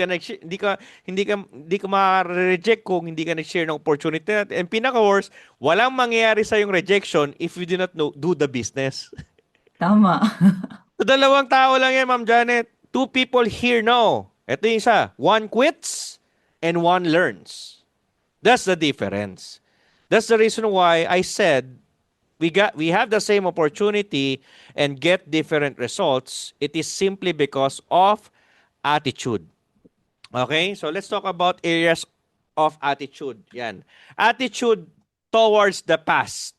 Speaker 2: ka ma-reject kung hindi ka nag-share ng opportunity. And pinaka-worst, walang mangyayari sa yung rejection if you do not know, do the business.
Speaker 1: Tama.
Speaker 2: So, dalawang tao lang yan, Ma'am Janet. Two people here no. Ito yung isa. One quits and one learns. That's the difference. That's the reason why I said we have the same opportunity and get different results. It is simply because of attitude. Okay? So let's talk about areas of attitude. Yan. Attitude towards the past.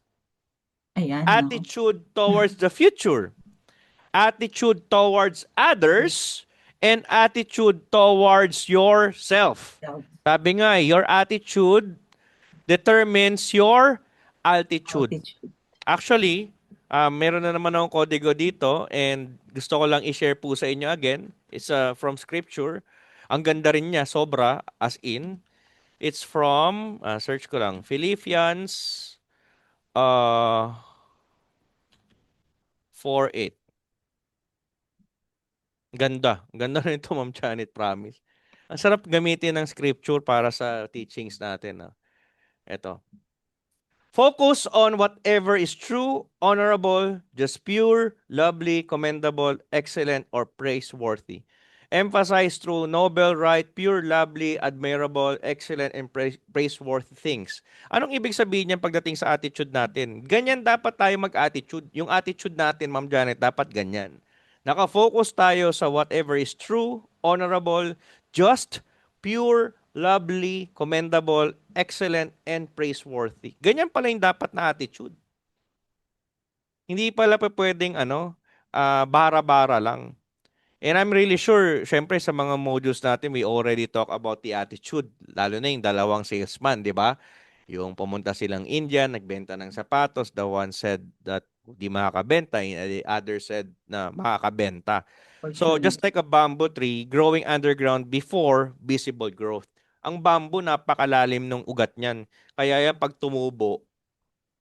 Speaker 1: Ayan, no.
Speaker 2: Attitude towards the future. Attitude towards others and attitude towards yourself.
Speaker 1: Self
Speaker 2: Sabi nga, your attitude determines your altitude.
Speaker 1: altitude.
Speaker 2: Actually, meron na naman akong kodigo dito and gusto ko lang i-share po sa inyo again. It's from scripture. Ang ganda rin niya, sobra, as in. It's from, search ko lang, Philippians uh, 4:8. Ganda. Ganda rin ito, Ma'am Janet, promise. Ang sarap gamitin ng scripture para sa teachings natin. Ito. Focus on whatever is true, honorable, just pure, lovely, commendable, excellent, or praiseworthy. Emphasize true, noble, right, pure, lovely, admirable, excellent, and praiseworthy things. Anong ibig sabihin niyan pagdating sa attitude natin? Ganyan dapat tayo mag-attitude. Yung attitude natin, Ma'am Janet, dapat ganyan. Nakafocus tayo sa whatever is true, honorable, just, pure, lovely, commendable, excellent, and praiseworthy. Ganyan pala yung dapat na attitude. Hindi pala pa pwedeng bara-bara lang. And I'm really sure, syempre sa mga modules natin, we already talk about the attitude. Lalo na yung dalawang salesman, di ba? Yung pumunta silang India, nagbenta ng sapatos. The one said that di makakabenta, and the other said na makakabenta. So just
Speaker 1: Fortunate.
Speaker 2: like a bamboo tree growing underground before visible growth. Ang bamboo napakalalim ng ugat niyan. Kaya yan pag tumubo,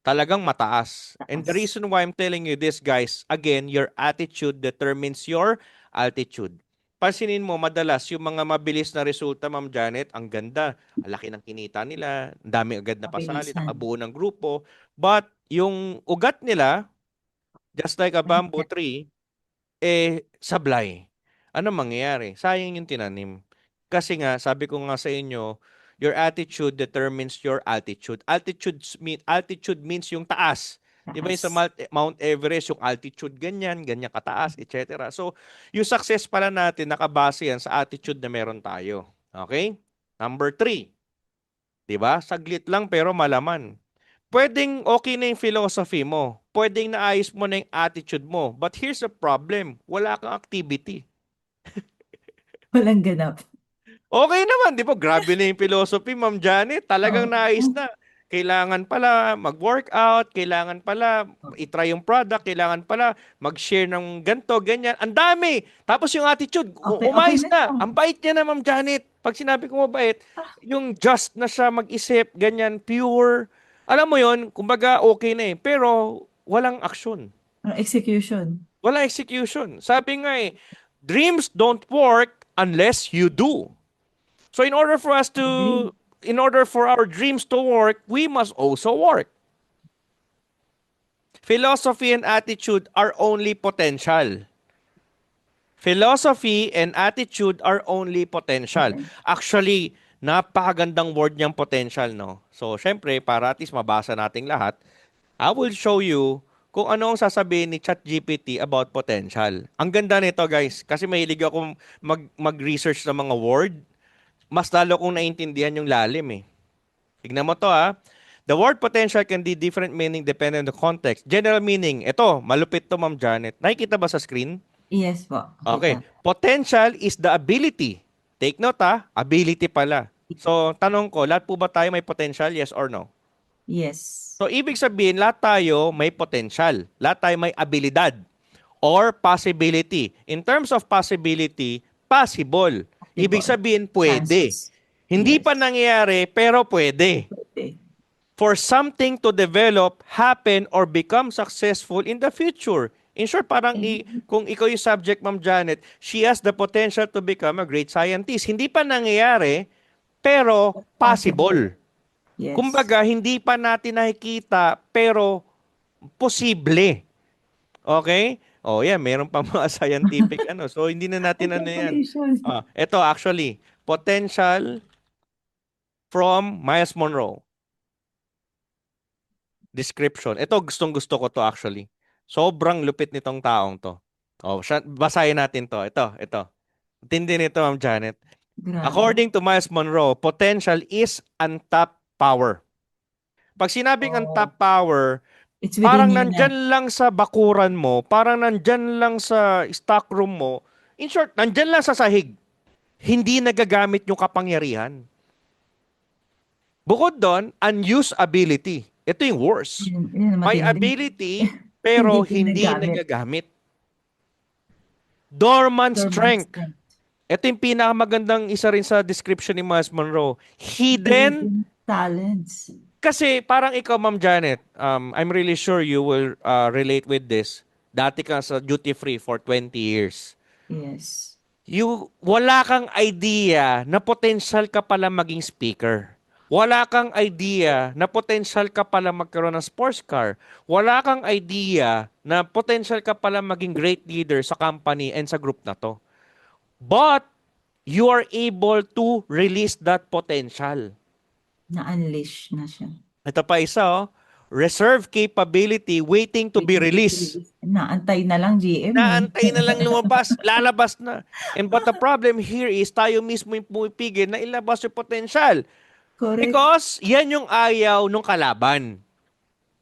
Speaker 2: talagang mataas. And the
Speaker 1: Taas.
Speaker 2: reason why I'm telling you this, guys, again, your attitude determines your altitude. Pansinin mo, madalas, yung mga mabilis na resulta, Ma'am Janet, ang ganda. Ang laki ng kinita nila, ang dami agad na pasali,
Speaker 1: Mabilisan.
Speaker 2: nakabuo ng grupo. But yung ugat nila, just like a bamboo
Speaker 1: Mahina.
Speaker 2: tree, sablay. Ano mangyayari? Sayang yung tinanim. Kasi nga, sabi ko nga sa inyo, your attitude determines your altitude. Altitude means yung taas. Di ba yung sa
Speaker 1: Taas.
Speaker 2: Mount Everest, yung altitude ganyan, ganyan kataas, etc. So, yung success pala natin, nakabase yan sa attitude na meron tayo. Okay? Number 3. Di ba? Saglit lang pero malaman. pwedeng okay na yung philosophy mo. Pwedeng naayos mo na yung attitude mo. But here's the problem. Wala kang activity.
Speaker 1: Walang ganap.
Speaker 2: Okay naman, di ba? Grabe na yung philosophy, Ma'am Janet. Talagang naayos
Speaker 1: Oo.
Speaker 2: na. Kailangan pala mag-workout, kailangan pala i-try yung product, kailangan pala mag-share ng ganto, ganyan. Ang dami! Tapos yung attitude,
Speaker 1: Okay, okay
Speaker 2: umayos
Speaker 1: na siya.
Speaker 2: na. Ang bait niya na, Ma'am Janet. Pag sinabi ko mabait, yung just na siya mag-isip, ganyan, pure. Alam mo yon, kumbaga okay na eh. Pero walang action.
Speaker 1: Execution.
Speaker 2: Walang execution. Sabi nga eh, dreams don't work unless you do. So
Speaker 1: Agree.
Speaker 2: in order for our dreams to work, we must also work. Philosophy and attitude are only potential. Philosophy and attitude are only potential.
Speaker 1: Okay.
Speaker 2: Actually, napakagandang word niyang potential, no? So, syempre, para at least mabasa nating lahat, I will show you kung ano ang sasabihin ni ChatGPT about potential. Ang ganda nito, guys, kasi mahilig ako mag-research ng mga word. Mas lalo kong naintindihan yung lalim eh. Tignan mo to ha. The word potential can be different meaning depending on the context. General meaning, ito, malupit to Ma'am Janet. Nakikita ba sa screen?
Speaker 1: Yes po.
Speaker 2: Okay.
Speaker 1: Kita.
Speaker 2: Potential is the ability. Take note ha, ability pala. So, tanong ko, lahat po ba tayo may potential? Yes or no?
Speaker 1: Yes.
Speaker 2: So, ibig sabihin, lahat tayo may potential. Lahat tayo may abilidad or possibility. In terms of possibility, possible. Ibig
Speaker 1: Possible.
Speaker 2: sabihin, pwede.
Speaker 1: Chances.
Speaker 2: Hindi pa
Speaker 1: Yes.
Speaker 2: nangyayari, pero pwede.
Speaker 1: Pwede.
Speaker 2: For something to develop, happen, or become successful in the future. In short, parang kung ikaw yung subject, Ma'am Janet, she has the potential to become a great scientist. Hindi pa nangyayari, pero
Speaker 1: Possible.
Speaker 2: possible.
Speaker 1: Yes.
Speaker 2: Kumbaga, hindi pa natin nakikita, pero posible. Okay? Oh, yeah, meron pa mga scientific ano. So, hindi na
Speaker 1: May
Speaker 2: natin ano yan.
Speaker 1: calculation.
Speaker 2: Ito actually, potential from Miles Monroe. Description. Ito, gustong-gusto ko to actually. Sobrang lupit nitong taong to. Oh, basahin natin to. Ito. Tindi nito, Ma'am Janet.
Speaker 1: Grabe.
Speaker 2: According to Miles Monroe, potential is untapped power. Pag sinabing
Speaker 1: Oh,
Speaker 2: untapped power,
Speaker 1: it's within
Speaker 2: parang
Speaker 1: you na.
Speaker 2: nandyan lang sa bakuran mo, parang nandyan lang sa stock room mo. In short, nandyan lang sa sahig. Hindi nagagamit yung kapangyarihan. Bukod doon, unused ability. Ito yung worst.
Speaker 1: Yun ang
Speaker 2: May
Speaker 1: matindi.
Speaker 2: ability,
Speaker 1: Hindi
Speaker 2: pero hindi
Speaker 1: ginagamit.
Speaker 2: nagagamit. Dormant
Speaker 1: Dormant
Speaker 2: strength.
Speaker 1: strength.
Speaker 2: Ito yung pinakamagandang isa rin sa description ni Miles Monroe. Hidden,
Speaker 1: Hidden talents.
Speaker 2: kasi parang ikaw, Ma'am Janet, I'm really sure you will relate with this. Dati ka sa duty free for 20 years.
Speaker 1: Yes.
Speaker 2: Wala kang idea na potential ka pala maging speaker. Wala kang idea na potential ka pala magkaroon ng sports car. Wala kang idea na potential ka pala maging great leader sa company and sa group na to. But you are able to release that potential.
Speaker 1: Na-unleash na siya.
Speaker 2: Ito pa isa, oh. Reserve capability waiting to be
Speaker 1: Waiting to be
Speaker 2: released.
Speaker 1: released. Naantay na lang GM eh.
Speaker 2: Naantay na lang lumabas, lalabas na. And but the problem here is tayo mismo yung pumipigil na ilabas yung potential.
Speaker 1: Correct.
Speaker 2: Because yan yung ayaw nung kalaban.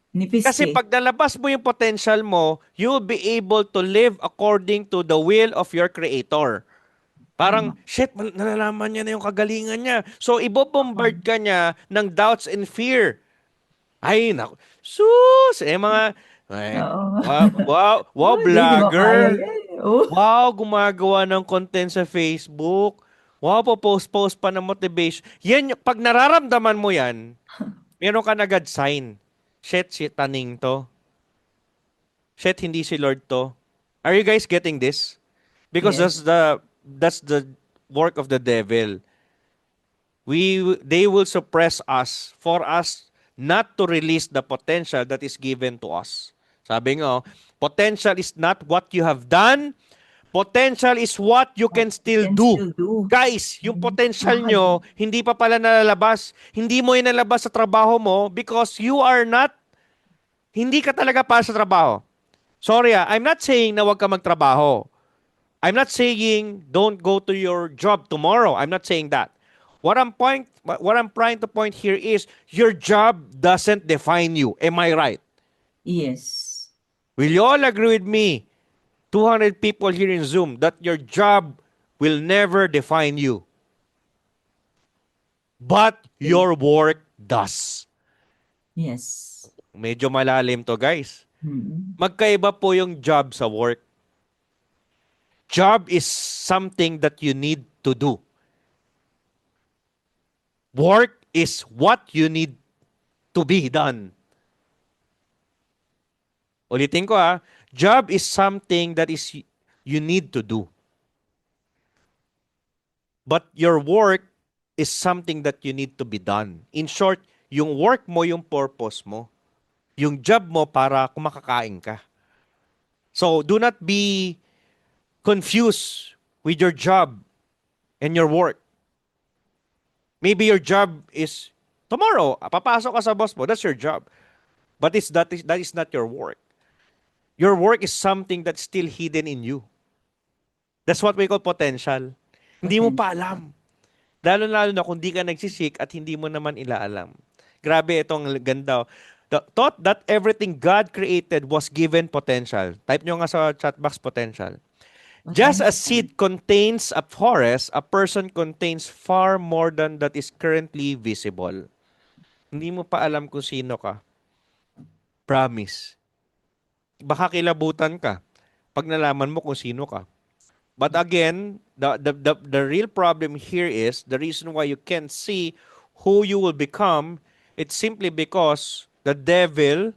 Speaker 1: Ni
Speaker 2: Kasi
Speaker 1: Piske.
Speaker 2: pag nalabas mo yung potential mo, you'll be able to live according to the will of your creator. Parang,
Speaker 1: Tama.
Speaker 2: shit, nalalaman niya na yung kagalingan niya. So,
Speaker 1: Oo.
Speaker 2: ibobombard ka niya ng doubts and fear. Ay, naku. Sus!
Speaker 1: Oo.
Speaker 2: Wow, wow, wow,
Speaker 1: Hindi mo kaya
Speaker 2: vlogger.
Speaker 1: yan. Oh.
Speaker 2: Wow, gumagawa ng content sa Facebook. Wow, post pa ng motivation. Yan, pag nararamdaman mo yan, meron ka na agad sign. Shit, taning to. Shit, hindi si Lord to. Are you guys getting this? Because
Speaker 1: Yes.
Speaker 2: that's the work of the devil. They will suppress us for us not to release the potential that is given to us. Sabi nga, potential is not what you have done. Potential is what you
Speaker 1: What
Speaker 2: can
Speaker 1: you
Speaker 2: still
Speaker 1: can
Speaker 2: do.
Speaker 1: still do.
Speaker 2: Guys, yung potential
Speaker 1: Nakakadib.
Speaker 2: nyo, hindi pa pala nalalabas. Hindi mo yung nalabas sa trabaho mo because you are not, hindi ka talaga para sa trabaho. Sorry I'm not saying na wag ka magtrabaho. I'm not saying don't go to your job tomorrow. I'm not saying that. What I'm trying to point here is your job doesn't define you. Am I right?
Speaker 1: Yes.
Speaker 2: Will you all agree with me? 200 people here in Zoom that your job will never define you, but
Speaker 1: Okay.
Speaker 2: your work does.
Speaker 1: Yes.
Speaker 2: Medyo malalim to, guys.
Speaker 1: Mm.
Speaker 2: Magkaiba po yung job sa work. Job is something that you need to do. Work is what you need to be done. Ulitin ko ha. Job is something that is you need to do. But your work is something that you need to be done. In short, yung work mo yung purpose mo. Yung job mo para kumakakain ka. So do not be confused with your job and your work. Maybe your job is tomorrow, papasok ka sa boss mo, that's your job. But that is not your work. Your work is something that's still hidden in you. That's what we call potential. Hindi mo pa
Speaker 1: Potential.
Speaker 2: alam. Lalo-lalo na kung di ka nagsisik at hindi mo naman ilaalam. Grabe itong ganda. The thought that everything God created was given potential. Type nyo nga sa chat box potential. Just as
Speaker 1: Potential.
Speaker 2: seed contains a forest, a person contains far more than that is currently visible. Hindi mo pa alam kung sino ka. Promise. Baka kilabutan ka pag nalaman mo kung sino ka. But again, the real problem here is the reason why you can't see who you will become, it's simply because the devil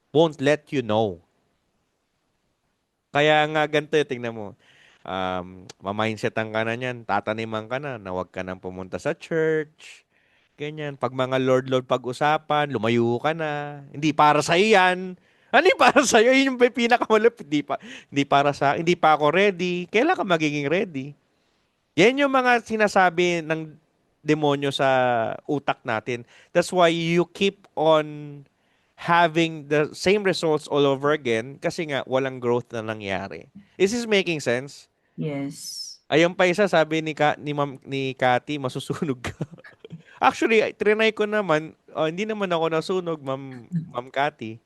Speaker 2: won't let you know. Kaya nga ganito, tingnan mo. Mamindsetan ka na niyan, tataniman ka na huwag ka nang pumunta sa church. Ganyan. Pag mga Lord pag-usapan, lumayo ka na. Hindi para sa yan. Ano yung para sa iyo? Yun yung pinakamalapit. Hindi para sa hindi pa ako ready. Kailan ka magiging ready? Yan yung mga sinasabi ng demonyo sa utak natin. That's why you keep on having the same results all over again kasi nga walang growth na nangyari. Is this making sense?
Speaker 1: Yes.
Speaker 2: Ayun pa isa sabi ni Cathy, masusunog ka. Actually, trinay ko naman, hindi naman ako nasunog, Ma'am Cathy.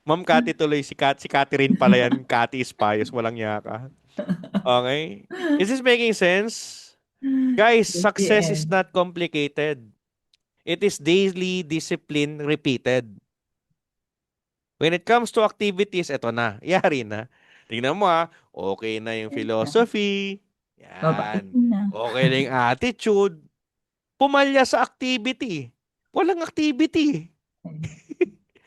Speaker 2: Ma'am Cathy tuloy si Catherine pala yan, Cathy is pious, walang yaka. Okay? Is this making sense? Guys,
Speaker 1: Yes,
Speaker 2: success is
Speaker 1: yes.
Speaker 2: not complicated. It is daily discipline repeated. When it comes to activities, eto na, yari na. Tingnan mo okay na yung philosophy.
Speaker 1: Mabait
Speaker 2: Yan.
Speaker 1: na.
Speaker 2: Okay na yung attitude. Pumalya sa activity. Walang activity.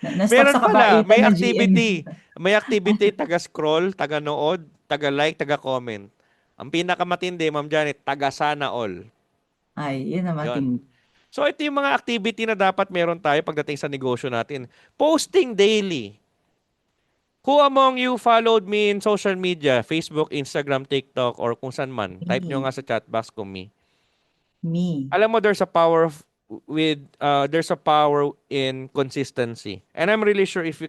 Speaker 1: Na-stuck
Speaker 2: Meron
Speaker 1: sa
Speaker 2: pala,
Speaker 1: kabaitan
Speaker 2: may
Speaker 1: ng GM.
Speaker 2: activity. May activity, taga-scroll, taga-nood, taga-like, taga-comment. Ang pinakamatindi, Ma'am Janet, taga-sana all.
Speaker 1: Ay, yun na
Speaker 2: Yon.
Speaker 1: matindi.
Speaker 2: So ito yung mga activity na dapat meron tayo pagdating sa negosyo natin. Posting daily. Who among you followed me in social media? Facebook, Instagram, TikTok, or kung saan man? Type nyo
Speaker 1: Me.
Speaker 2: nga sa chat box ko me.
Speaker 1: Me.
Speaker 2: Alam mo, there's a power in consistency. And I'm really sure if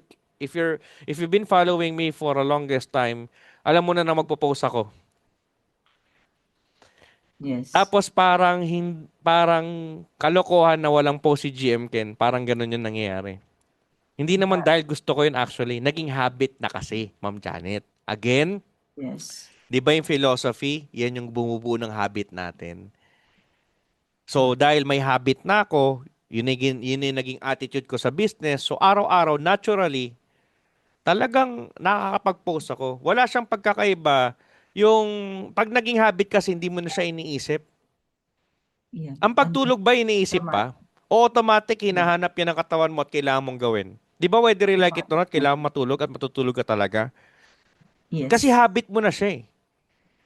Speaker 2: you've been following me for a longest time, alam mo na magpo-post ako.
Speaker 1: Yes.
Speaker 2: Tapos parang kalokohan na walang post si GM Ken. Parang ganun yung nangyayari. Hindi naman
Speaker 1: Yeah.
Speaker 2: dahil gusto ko yun actually. Naging habit na kasi, Ma'am Janet. Again,
Speaker 1: Yes.
Speaker 2: di ba yung philosophy, yan yung bumubuo ng habit natin. So, dahil may habit na ako, yun yung naging attitude ko sa business. So, araw-araw, naturally, talagang nakakapag-post ako. Wala siyang pagkakaiba. Yung pag naging habit kasi, hindi mo na siya iniisip.
Speaker 1: Yeah.
Speaker 2: Ang
Speaker 1: Ano?
Speaker 2: pagtulog ba iniisip
Speaker 1: Tama.
Speaker 2: pa? O automatic,
Speaker 1: Yeah.
Speaker 2: hinahanap yan ng katawan mo at kailangan mong gawin. Di ba whether you like
Speaker 1: Tama.
Speaker 2: it or not, kailangan matulog at matutulog ka talaga? Kasi
Speaker 1: Yes.
Speaker 2: habit mo na siya eh.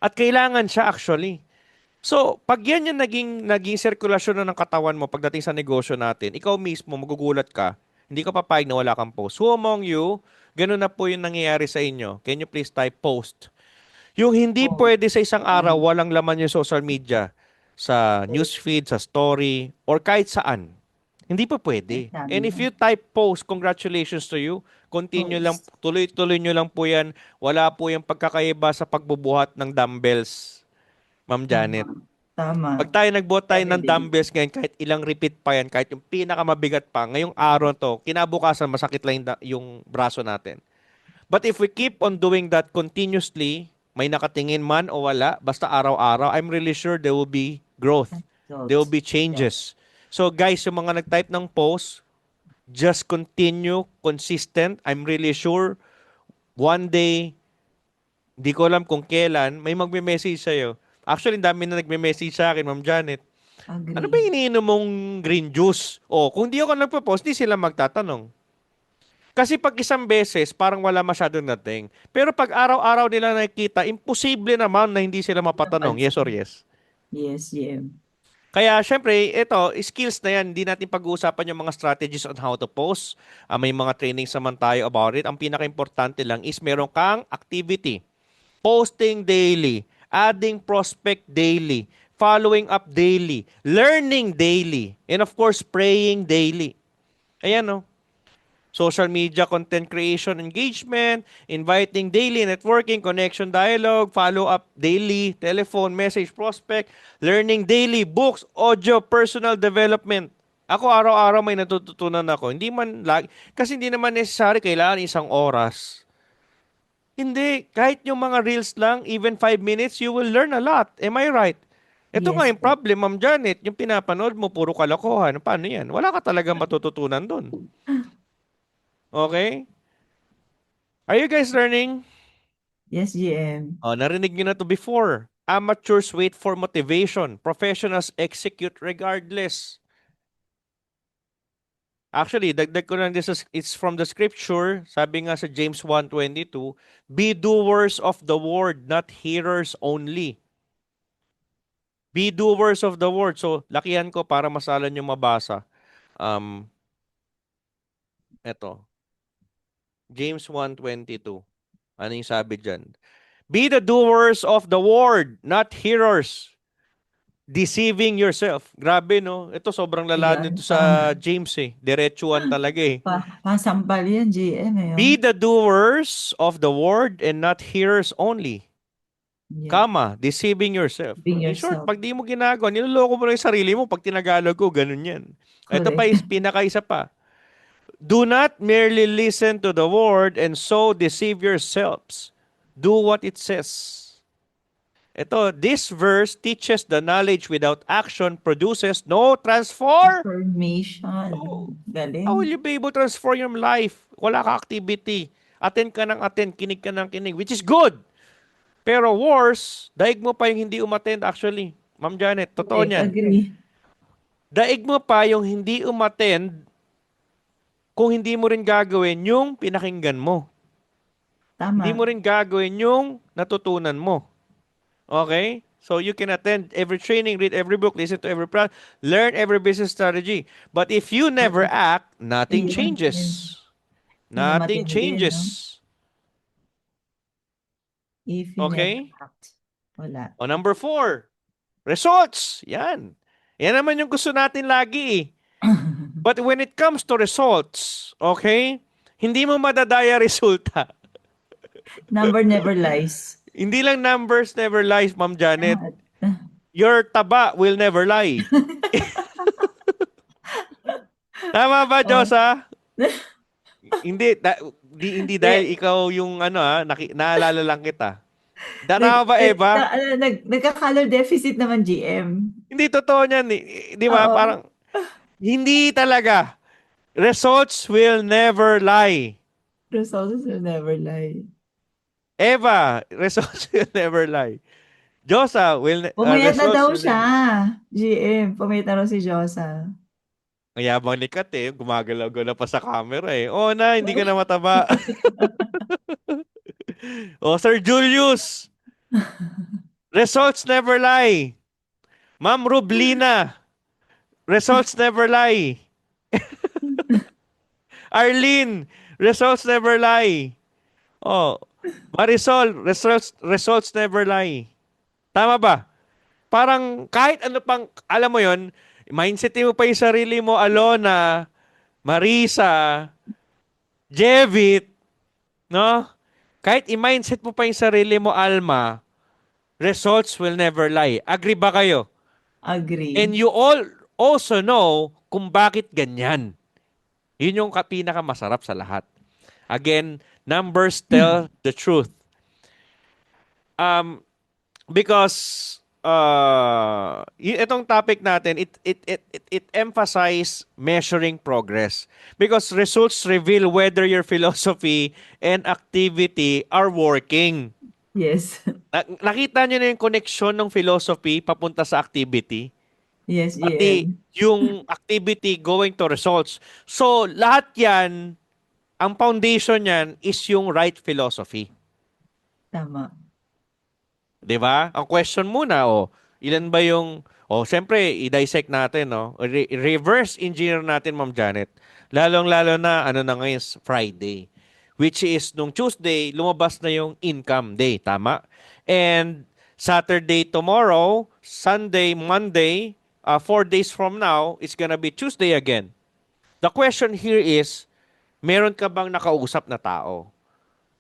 Speaker 2: At kailangan siya actually. So, pag yan yung naging sirkulasyon na ng katawan mo pagdating sa negosyo natin, ikaw mismo magugulat ka, hindi ka papayag na wala kang post. Who among you, ganun na po yung nangyayari sa inyo? Can you please type post? Yung hindi
Speaker 1: Oh,
Speaker 2: pwede sa isang araw,
Speaker 1: yan.
Speaker 2: walang laman yung social media, sa newsfeed, sa story, or kahit saan. Hindi pa
Speaker 1: Ay,
Speaker 2: pwede.
Speaker 1: sabi
Speaker 2: And if
Speaker 1: na.
Speaker 2: you type post, congratulations to you. Continue lang,
Speaker 1: Post.
Speaker 2: tuloy-tuloy nyo lang po yan. Wala po yung pagkakaiba sa pagbubuhat ng dumbbells, Ma'am
Speaker 1: Tama.
Speaker 2: Janet.
Speaker 1: Tama.
Speaker 2: Pag tayo nagbuhat tayo ng
Speaker 1: Everyday.
Speaker 2: dumbbells ngayon, kahit ilang repeat pa yan, kahit yung pinakamabigat pa, ngayong araw to, kinabukasan masakit lang yung braso natin. But if we keep on doing that continuously, may nakatingin man o wala, basta araw-araw, I'm really sure there will be growth. There will
Speaker 1: Results.
Speaker 2: be
Speaker 1: Yeah.
Speaker 2: changes. So guys, yung mga nag-type ng post, just continue, consistent. I'm really sure one day, di ko alam kung kailan, may magme-message sa'yo. Actually, ang dami na nagme-message sa akin, Ma'am Janet. Ano ba
Speaker 1: Agree.
Speaker 2: iniinom mong green juice? O, kung di ako nagpo-post, di sila magtatanong. Kasi pag isang beses, parang wala masyadong dating. Pero pag araw-araw nila nakikita, imposible naman na hindi sila mapatanong, yes or
Speaker 1: Napansin.
Speaker 2: yes.
Speaker 1: Yes, yeah.
Speaker 2: Kaya syempre, ito, skills na yan, hindi natin pag-uusapan yung mga strategies on how to post. May mga trainings naman tayo about it. Ang pinaka-importante lang is meron kang activity. Posting daily, adding prospect daily, following up daily, learning daily, and of course, praying daily. Ayan, no? Social media content creation engagement, inviting daily networking, connection dialogue, follow-up daily, telephone, message, prospect, learning daily, books, audio, personal development. Ako araw-araw may natututunan ako. Hindi man lagi, kasi hindi naman necessary kailangan isang oras. Hindi, kahit yung mga reels lang, even 5 minutes, you will learn a lot. Am I right? Ito nga
Speaker 1: Yes
Speaker 2: yung
Speaker 1: po.
Speaker 2: problem, Ma'am Janet, yung pinapanood mo, puro kalokohan. Paano yan? Wala ka talagang matututunan doon. Okay? Are you guys learning?
Speaker 1: Yes, GM.
Speaker 2: Oh, narinig nyo na to before. Amateurs wait for motivation. Professionals execute regardless. Actually, dagdag ko lang this is it's from the scripture. Sabi nga sa James 1:22, be doers of the word, not hearers only. Be doers of the word. So, lakihan ko para masalan yung mabasa. Um, eto. James 1:22. Ano yung sabi dyan? Be the doers of the word, not hearers, deceiving yourself. Grabe, no? Ito, sobrang lala
Speaker 1: Ayan,
Speaker 2: nito sa James, eh. Diretsuhan talaga, eh.
Speaker 1: pasampal yan, GM, eh, oh.
Speaker 2: Be the doers of the word and not hearers only.
Speaker 1: Yeah.
Speaker 2: Kama, deceiving yourself.
Speaker 1: Being
Speaker 2: In short,
Speaker 1: yourself.
Speaker 2: pag di mo ginagawa, niloloko mo na yung sarili mo. Pag tinagalog ko, ganun yan. Ito pa
Speaker 1: Correct.
Speaker 2: is pinakaisa pa. Do not merely listen to the word and so deceive yourselves. Do what it says. Ito, this verse teaches the knowledge without action produces no transform. Oh,
Speaker 1: Information.
Speaker 2: how will
Speaker 1: Galing.
Speaker 2: you be able to transform your life? Wala ka activity. Attend ka ng attend, kinig ka ng kinig, which is good. Pero worse, daig mo pa yung hindi umattend actually. Ma'am Janet, totoo
Speaker 1: Correct.
Speaker 2: niyan.
Speaker 1: Agree.
Speaker 2: Daig mo pa yung hindi umattend kung hindi mo rin gagawin yung pinakinggan mo. Hindi mo
Speaker 1: Tama.
Speaker 2: rin gagawin yung natutunan mo. Okay? So you can attend every training, read every book, listen to every plan, learn every business strategy. But if you never
Speaker 1: Correct.
Speaker 2: act, nothing
Speaker 1: Ayun.
Speaker 2: changes.
Speaker 1: Yun ang
Speaker 2: Nothing
Speaker 1: matindi, no?
Speaker 2: changes.
Speaker 1: If you never
Speaker 2: Okay?
Speaker 1: act. Wala.
Speaker 2: O number 4, results. Yan. Yan naman yung gusto natin lagi eh. But when it comes to results, okay, hindi mo madadaya resulta.
Speaker 1: Number never lies.
Speaker 2: Hindi lang numbers never lies, Ma'am Janet.
Speaker 1: Ah,
Speaker 2: Your taba will never lie. Tama ba,
Speaker 1: oh.
Speaker 2: Josa? Hindi, hindi dahil
Speaker 1: De,
Speaker 2: ikaw yung naalala lang kita. Tama ba, Eva?
Speaker 1: nagka-color deficit naman, GM.
Speaker 2: Hindi totoo niyan. Di ba?
Speaker 1: Oo.
Speaker 2: Parang, hindi talaga. Results will never lie.
Speaker 1: Results will never lie.
Speaker 2: Eva, results will never lie. Josa,
Speaker 1: Pumayat na
Speaker 2: results
Speaker 1: daw
Speaker 2: will
Speaker 1: siya.
Speaker 2: never...
Speaker 1: GM, pumayat na raw si Josa.
Speaker 2: Ang yabang ni Kat eh. Gumagalaw-galaw pa sa camera eh. Oo na, hindi ka na mataba. O, Sir Julius, results never lie. Ma'am Rublina, results never lie. Arlene, results never lie. Oh, Marisol, results never lie. Tama ba? Parang kahit ano pang, alam mo yon, mindset mo pa yung sarili mo, Alona, Marisa, Jevit, no? Kahit i-mindset mo pa yung sarili mo, Alma, results will never lie. Agree ba kayo?
Speaker 1: Agree.
Speaker 2: And you all also know kung bakit ganyan. Yun yung pinakamasarap sa lahat. Again, numbers tell the truth. Um, because itong topic natin, it emphasize measuring progress. Because results reveal whether your philosophy and activity are working.
Speaker 1: Yes.
Speaker 2: Nakita nyo na yung connection ng philosophy papunta sa activity?
Speaker 1: Yes,
Speaker 2: Pati
Speaker 1: GM.
Speaker 2: yung activity going to results. So, lahat yan, ang foundation yan is yung right philosophy.
Speaker 1: Tama.
Speaker 2: 'Di ba? Ang question muna, ilan ba yung, siyempre, i-dissect natin, no? Reverse engineer natin, Ma'am Janet. Lalong-lalo na, ano na ngayon, Friday. Which is, nung Tuesday, lumabas na yung income day, tama? And Saturday tomorrow, Sunday, Monday, 4 days from now, it's gonna be Tuesday again. The question here is, meron ka bang nakausap na tao?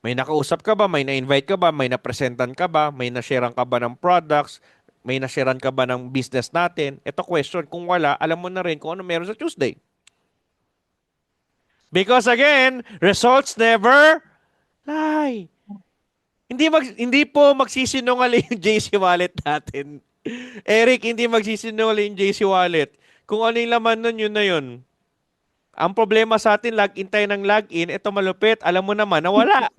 Speaker 2: May nakausap ka ba? May na-invite ka ba? May na-presentan ka ba? May na-sharean ka ba ng products? May na-sharean ka ba ng business natin? Ito question. Kung wala, alam mo na rin kung ano meron sa Tuesday. Because again, results never lie. Hindi po magsisinungaling yung JC Wallet natin. Eric, hindi magsisinungaling yung JC Wallet. Kung ano yung laman nun, yun na yun. Ang problema sa atin, login tayo ng login. Ito malupit. Alam mo naman, nawala.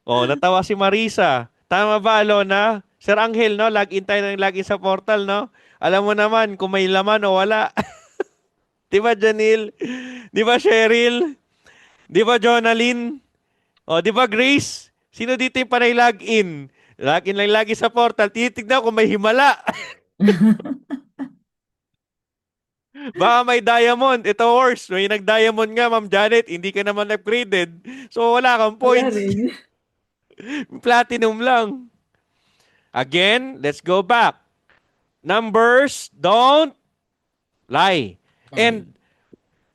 Speaker 2: Natawa si Marisa. Tama ba, Alona? Sir Angel, no? Login tayo ng login sa portal, no? Alam mo naman kung may laman o wala. Di ba, Janil? Di ba, Cheryl? Di ba, Jonalyn? Di ba, Grace? Sino dito yung panay login? Login lang lagi sa portal. Titignan kung may himala. Baka may diamond. Ito, horse. May nag-diamond nga, Ma'am Janet. Hindi ka naman upgraded. So, wala kang
Speaker 1: Wala
Speaker 2: points.
Speaker 1: rin.
Speaker 2: Platinum lang. Again, let's go back. Numbers don't lie.
Speaker 1: Ay.
Speaker 2: And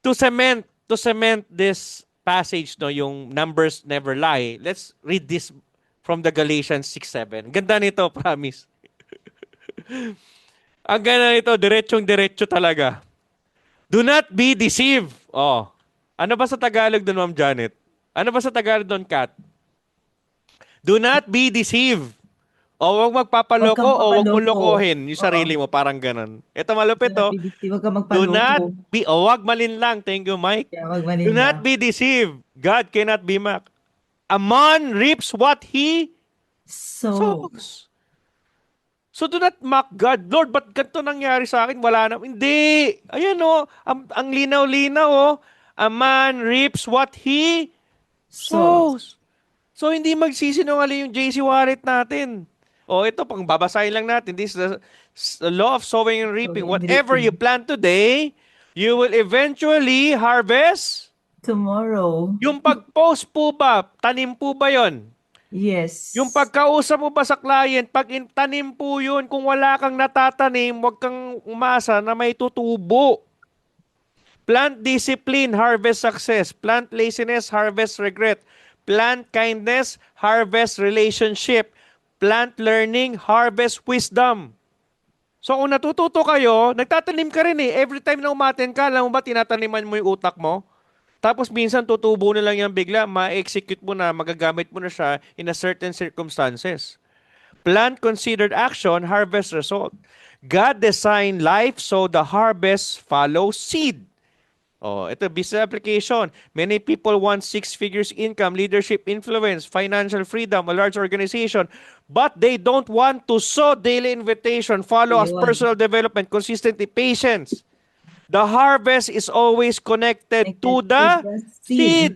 Speaker 2: to cement this passage, no, yung numbers never lie. Let's read this from the Galatians 6:7. Ganda nito, promise. Ang ganda nito, diretsong-diretso talaga. Do not be deceived. Ano ba sa Tagalog doon, Ma'am Janet? Ano ba sa Tagalog doon, Kat? Do not be deceived. Huwag
Speaker 1: Huwag
Speaker 2: magpapaloko
Speaker 1: kang
Speaker 2: o huwag mo
Speaker 1: papaloko.
Speaker 2: lokohin yung
Speaker 1: Oo.
Speaker 2: sarili mo, parang ganun. Ito malupit,
Speaker 1: Sarap i Huwag kang
Speaker 2: Do
Speaker 1: magpaloko.
Speaker 2: not be, wag malinlang. Thank you, Mike.
Speaker 1: Kaya
Speaker 2: Do
Speaker 1: magmanin
Speaker 2: not
Speaker 1: lang.
Speaker 2: be deceived. God cannot be mocked. A man reaps what he
Speaker 1: So,
Speaker 2: sows. So do not mock God. Lord, ba't ganito nangyari sa akin? Wala na. Hindi. Ayan ang linaw-linaw A man reaps what he
Speaker 1: so,
Speaker 2: sows. So hindi magsisinungaling yung JC Wallet natin. Ito, pang babasahin lang natin. This is the law of sowing and
Speaker 1: so
Speaker 2: reaping.
Speaker 1: in
Speaker 2: Whatever you
Speaker 1: reaping.
Speaker 2: plant today, you will eventually harvest.
Speaker 1: Tomorrow.
Speaker 2: Yung pag-post po ba, tanim po ba yon? Yung
Speaker 1: Yes.
Speaker 2: pagkausap mo ba sa client, tanim po yun. Kung wala kang natatanim, huwag kang umasa na may tutubo. Plant discipline, harvest success. Plant laziness, harvest regret. Plant kindness, harvest relationship. Plant learning, harvest wisdom. So kung natututo kayo, nagtatanim ka rin eh. Every time na umaten ka, alam mo ba, tinataniman mo yung utak mo? Tapos minsan tutubo na lang yan bigla, ma-execute mo na, magagamit mo na siya in a certain circumstances. Plant considered action, harvest result. God designed life so the harvest follows seed. Ito business application. Many people want six figures income, leadership influence, financial freedom, a large organization, but they don't want to sow daily invitation, follow us
Speaker 1: Ayun.
Speaker 2: personal development, consistently patience. The harvest is always connected to
Speaker 1: Connected to
Speaker 2: the
Speaker 1: the seed.
Speaker 2: seed.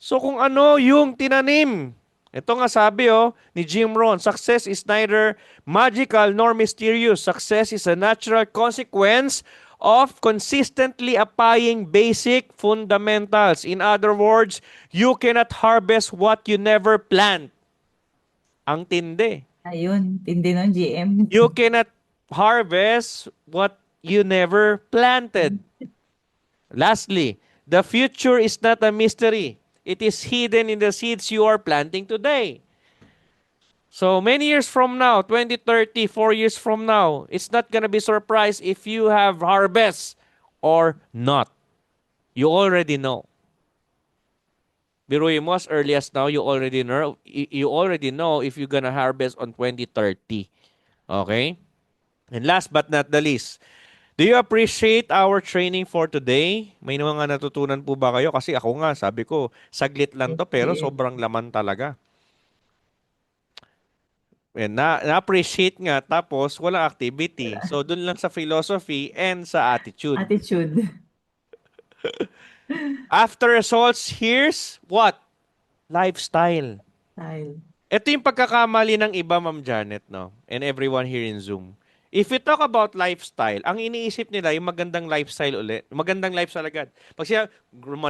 Speaker 2: So kung ano yung tinanim. Ito nga sabi ni Jim Rohn, success is neither magical nor mysterious. Success is a natural consequence of consistently applying basic fundamentals. In other words, you cannot harvest what you never plant. Ang tindi.
Speaker 1: Ayun. Tindi nun, GM.
Speaker 2: You cannot harvest what you never planted. Lastly, the future is not a mystery. It is hidden in the seeds you are planting today. So many years from now, 2030, 4 years from now, it's not gonna be surprised if you have harvest or not. You already know. Biruin mo as early as now, you already know if you're gonna harvest on 2030. Okay? And last but not the least, do you appreciate our training for today? May mga natutunan po ba kayo? Kasi ako nga, sabi ko, saglit lang
Speaker 1: Yes,
Speaker 2: to pero
Speaker 1: yes.
Speaker 2: sobrang laman talaga. Na-appreciate nga tapos walang activity. So, dun lang sa philosophy and sa attitude.
Speaker 1: Attitude.
Speaker 2: After results, here's what? Lifestyle.
Speaker 1: Style.
Speaker 2: Ito yung pagkakamali ng iba, Ma'am Janet, no? And everyone here in Zoom. If we talk about lifestyle, ang iniisip nila yung magandang lifestyle ulit. Magandang lifestyle agad. Pag siya,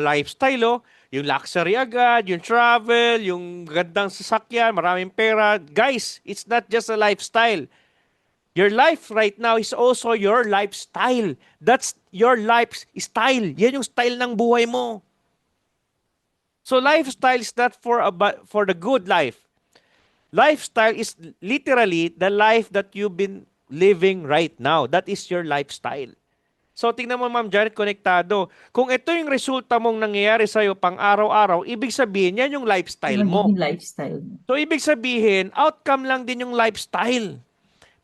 Speaker 2: lifestyle, oh, yung luxury agad, yung travel, yung gandang sasakyan, maraming pera. Guys, it's not just a lifestyle. Your life right now is also your lifestyle. That's your lifestyle. Yan yung style ng buhay mo. So lifestyle is not for the good life. Lifestyle is literally the life that you've been living right now. That is your lifestyle. So, tingnan mo, Ma'am Janet, konektado. Kung ito yung resulta mong nangyayari sa'yo pang araw-araw, ibig sabihin, yan yung
Speaker 1: Yung
Speaker 2: lifestyle mo.
Speaker 1: magiging lifestyle mo.
Speaker 2: So, ibig sabihin, outcome lang din yung lifestyle.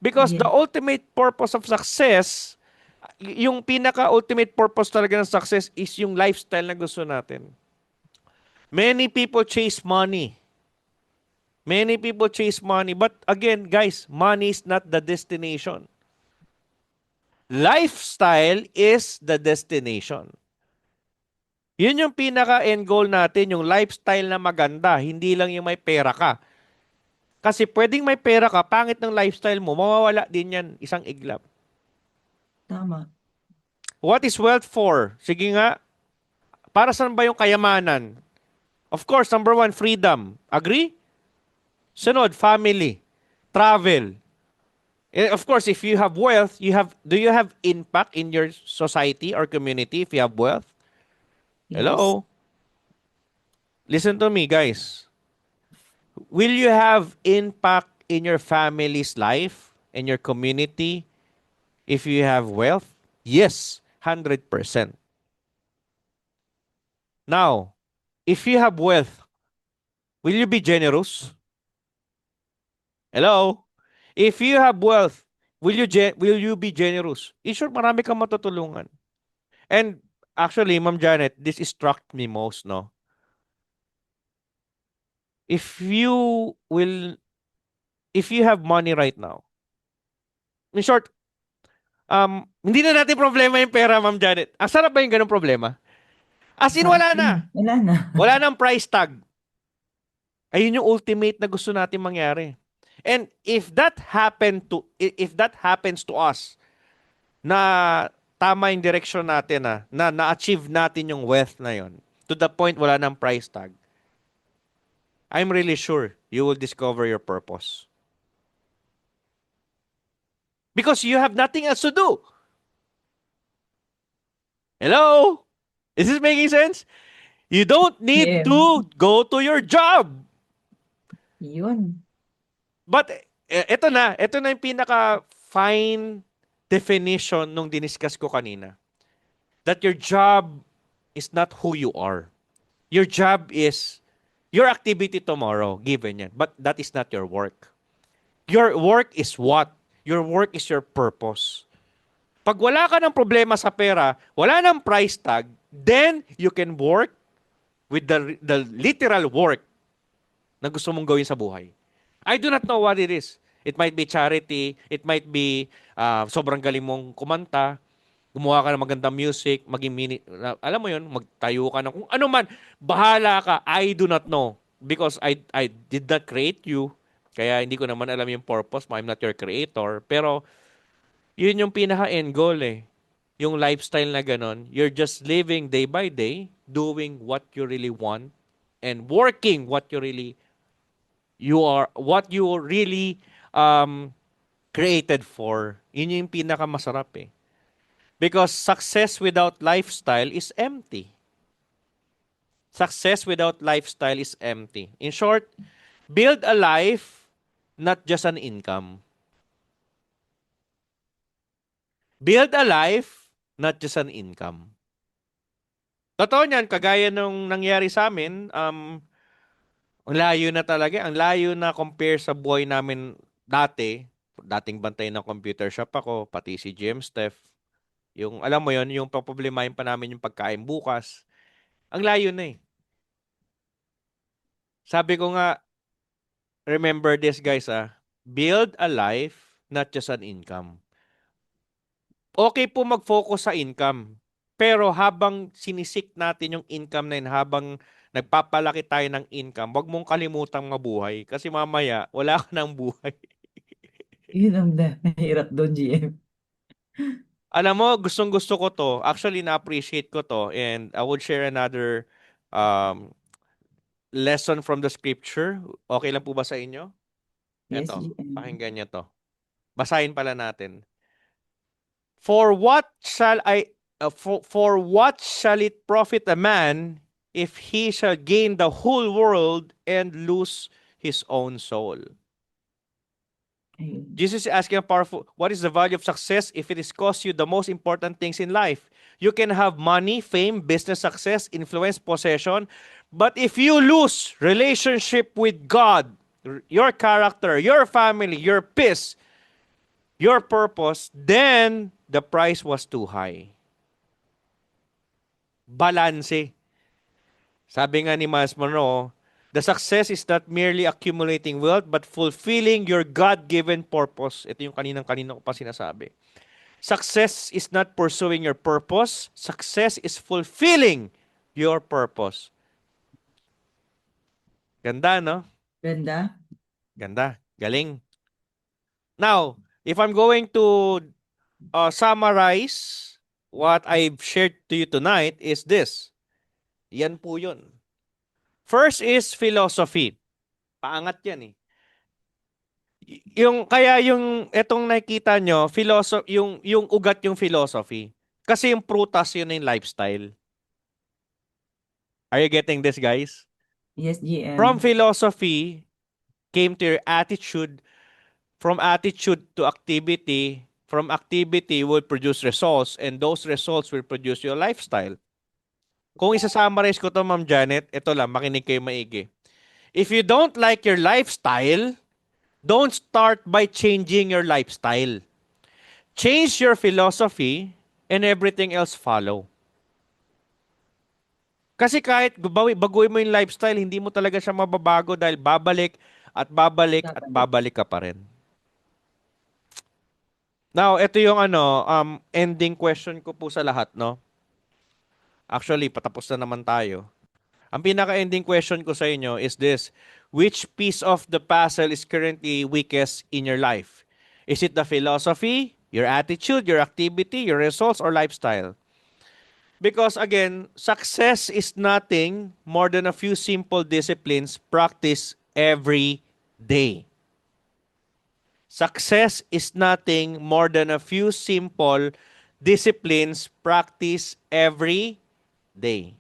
Speaker 2: Because the
Speaker 1: Yes.
Speaker 2: ultimate purpose of success, yung pinaka-ultimate purpose talaga ng success is yung lifestyle na gusto natin. Many people chase money. Many people chase money. But again, guys, money is not the destination. Lifestyle is the destination. Yun yung pinaka-end goal natin, yung lifestyle na maganda, hindi lang yung may pera ka. Kasi pwedeng may pera ka, pangit ng lifestyle mo, mawawala din yan isang iglap.
Speaker 1: Tama.
Speaker 2: What is wealth for? Sige nga, para saan ba yung kayamanan? Of course, number one, freedom. Agree? Sunod, family, travel. Of course, if you have wealth, do you have impact in your society or community if you have wealth?
Speaker 1: Yes.
Speaker 2: Hello? Listen to me, guys. Will you have impact in your family's life, in your community, if you have wealth? Yes, 100%. Now, if you have wealth, will you be generous? Hello? If you have wealth, will you be generous? In short, marami kang matutulungan. And actually, Ma'am Janet, this struck me most, no? If you will, if you have money right now, in short, hindi na natin problema yung pera, Ma'am Janet. Ang sarap ba yung ganung problema? As in,
Speaker 1: Sarap
Speaker 2: wala na.
Speaker 1: din. Wala na.
Speaker 2: Wala nang price tag. Ayun yung ultimate na gusto natin mangyari. And if that happens to us, na tama yung direction natin na na-achieve natin yung wealth na yon, to the point wala nang price tag, I'm really sure you will discover your purpose. Because you have nothing else to do. Hello? Is this making sense? You don't need
Speaker 1: Yeah.
Speaker 2: to go to your job.
Speaker 1: Yun.
Speaker 2: But ito na yung pinaka fine definition nung diniscuss ko kanina. That your job is not who you are. Your job is your activity tomorrow, given yan. But that is not your work. Your work is what? Your work is your purpose. Pag wala ka ng problema sa pera, wala ng price tag, then you can work with the literal work na gusto mong gawin sa buhay. I do not know what it is. It might be charity, it might be sobrang galing mong kumanta, gumawa ka ng magandang music, maging alam mo yun, magtayo ka ng kung ano man, bahala ka. I do not know because I did not create you. Kaya hindi ko naman alam yung purpose. I'm not your creator. Pero yun yung pinaka-end goal eh. Yung lifestyle na ganon. You're just living day by day, doing what you really want, and working what what you really created for. Yun yung pinaka-masarap eh. Because success without lifestyle is empty. Success without lifestyle is empty. In short, build a life not just an income. Build a life, not just an income. Totoo niyan, kagaya nung nangyari sa amin, ang layo na talaga. Ang layo na compare sa buhay namin dati. Dating bantay ng computer shop ako, pati si GM Steph. Yung, alam mo yon yung paproblemahin pa namin yung pagkain bukas. Ang layo na eh. Sabi ko nga, remember this guys ah, build a life, not just an income. Okay po mag-focus sa income. Pero habang sinisik natin yung income na yun, habang nagpapalaki tayo ng income, wag mong kalimutang mabuhay. Kasi mamaya, wala ka ng buhay.
Speaker 1: Yun ang mahirap doon, GM.
Speaker 2: Alam mo, gustong-gusto ko to. Actually, na-appreciate ko to. And I would share another um, lesson from the scripture. Okay lang po ba sa inyo?
Speaker 1: Yes,
Speaker 2: Eto,
Speaker 1: GM.
Speaker 2: pakinggan nyo to. Basahin pala natin. For what shall for what shall it profit a man if he shall gain the whole world and lose his own soul?
Speaker 1: Ayun.
Speaker 2: Jesus is asking a powerful, what is the value of success if it is cost you the most important things in life? You can have money, fame, business success, influence, possession, but if you lose relationship with God, your character, your family, your peace, your purpose, then the price was too high. Balanse. Sabi nga ni Miles Monroe, the success is not merely accumulating wealth but fulfilling your God-given purpose. Ito yung kaninang-kanina ko pa sinasabi. Success is not pursuing your purpose. Success is fulfilling your purpose. Ganda, no?
Speaker 1: Ganda.
Speaker 2: Ganda. Galing. Now, if I'm going to summarize what I've shared to you tonight is this. Yan po yun. First is philosophy. Paangat yan eh. Yung kaya yung etong nakikita nyo, yung ugat yung philosophy. Kasi yung prutas yun yung lifestyle. Are you getting this, guys?
Speaker 1: Yes,
Speaker 2: From
Speaker 1: GM.
Speaker 2: philosophy came to your attitude, from attitude to activity, from activity will produce results, and those results will produce your lifestyle. Kung isa-summarize ko to, Ma'am Janet, ito lang, makinig kayo maigi. If you don't like your lifestyle, don't start by changing your lifestyle. Change your philosophy and everything else follow. Kasi kahit baguhin mo yung lifestyle, hindi mo talaga siya mababago dahil babalik at babalik at
Speaker 1: Babalik.
Speaker 2: babalik ka pa rin. Now, ito yung ending question ko po sa lahat, no? Actually, patapos na naman tayo. Ang pinaka-ending question ko sa inyo is this. Which piece of the puzzle is currently weakest in your life? Is it the philosophy, your attitude, your activity, your results, or lifestyle? Because again, success is nothing more than a few simple disciplines practiced every day. Success is nothing more than a few simple disciplines practiced every day.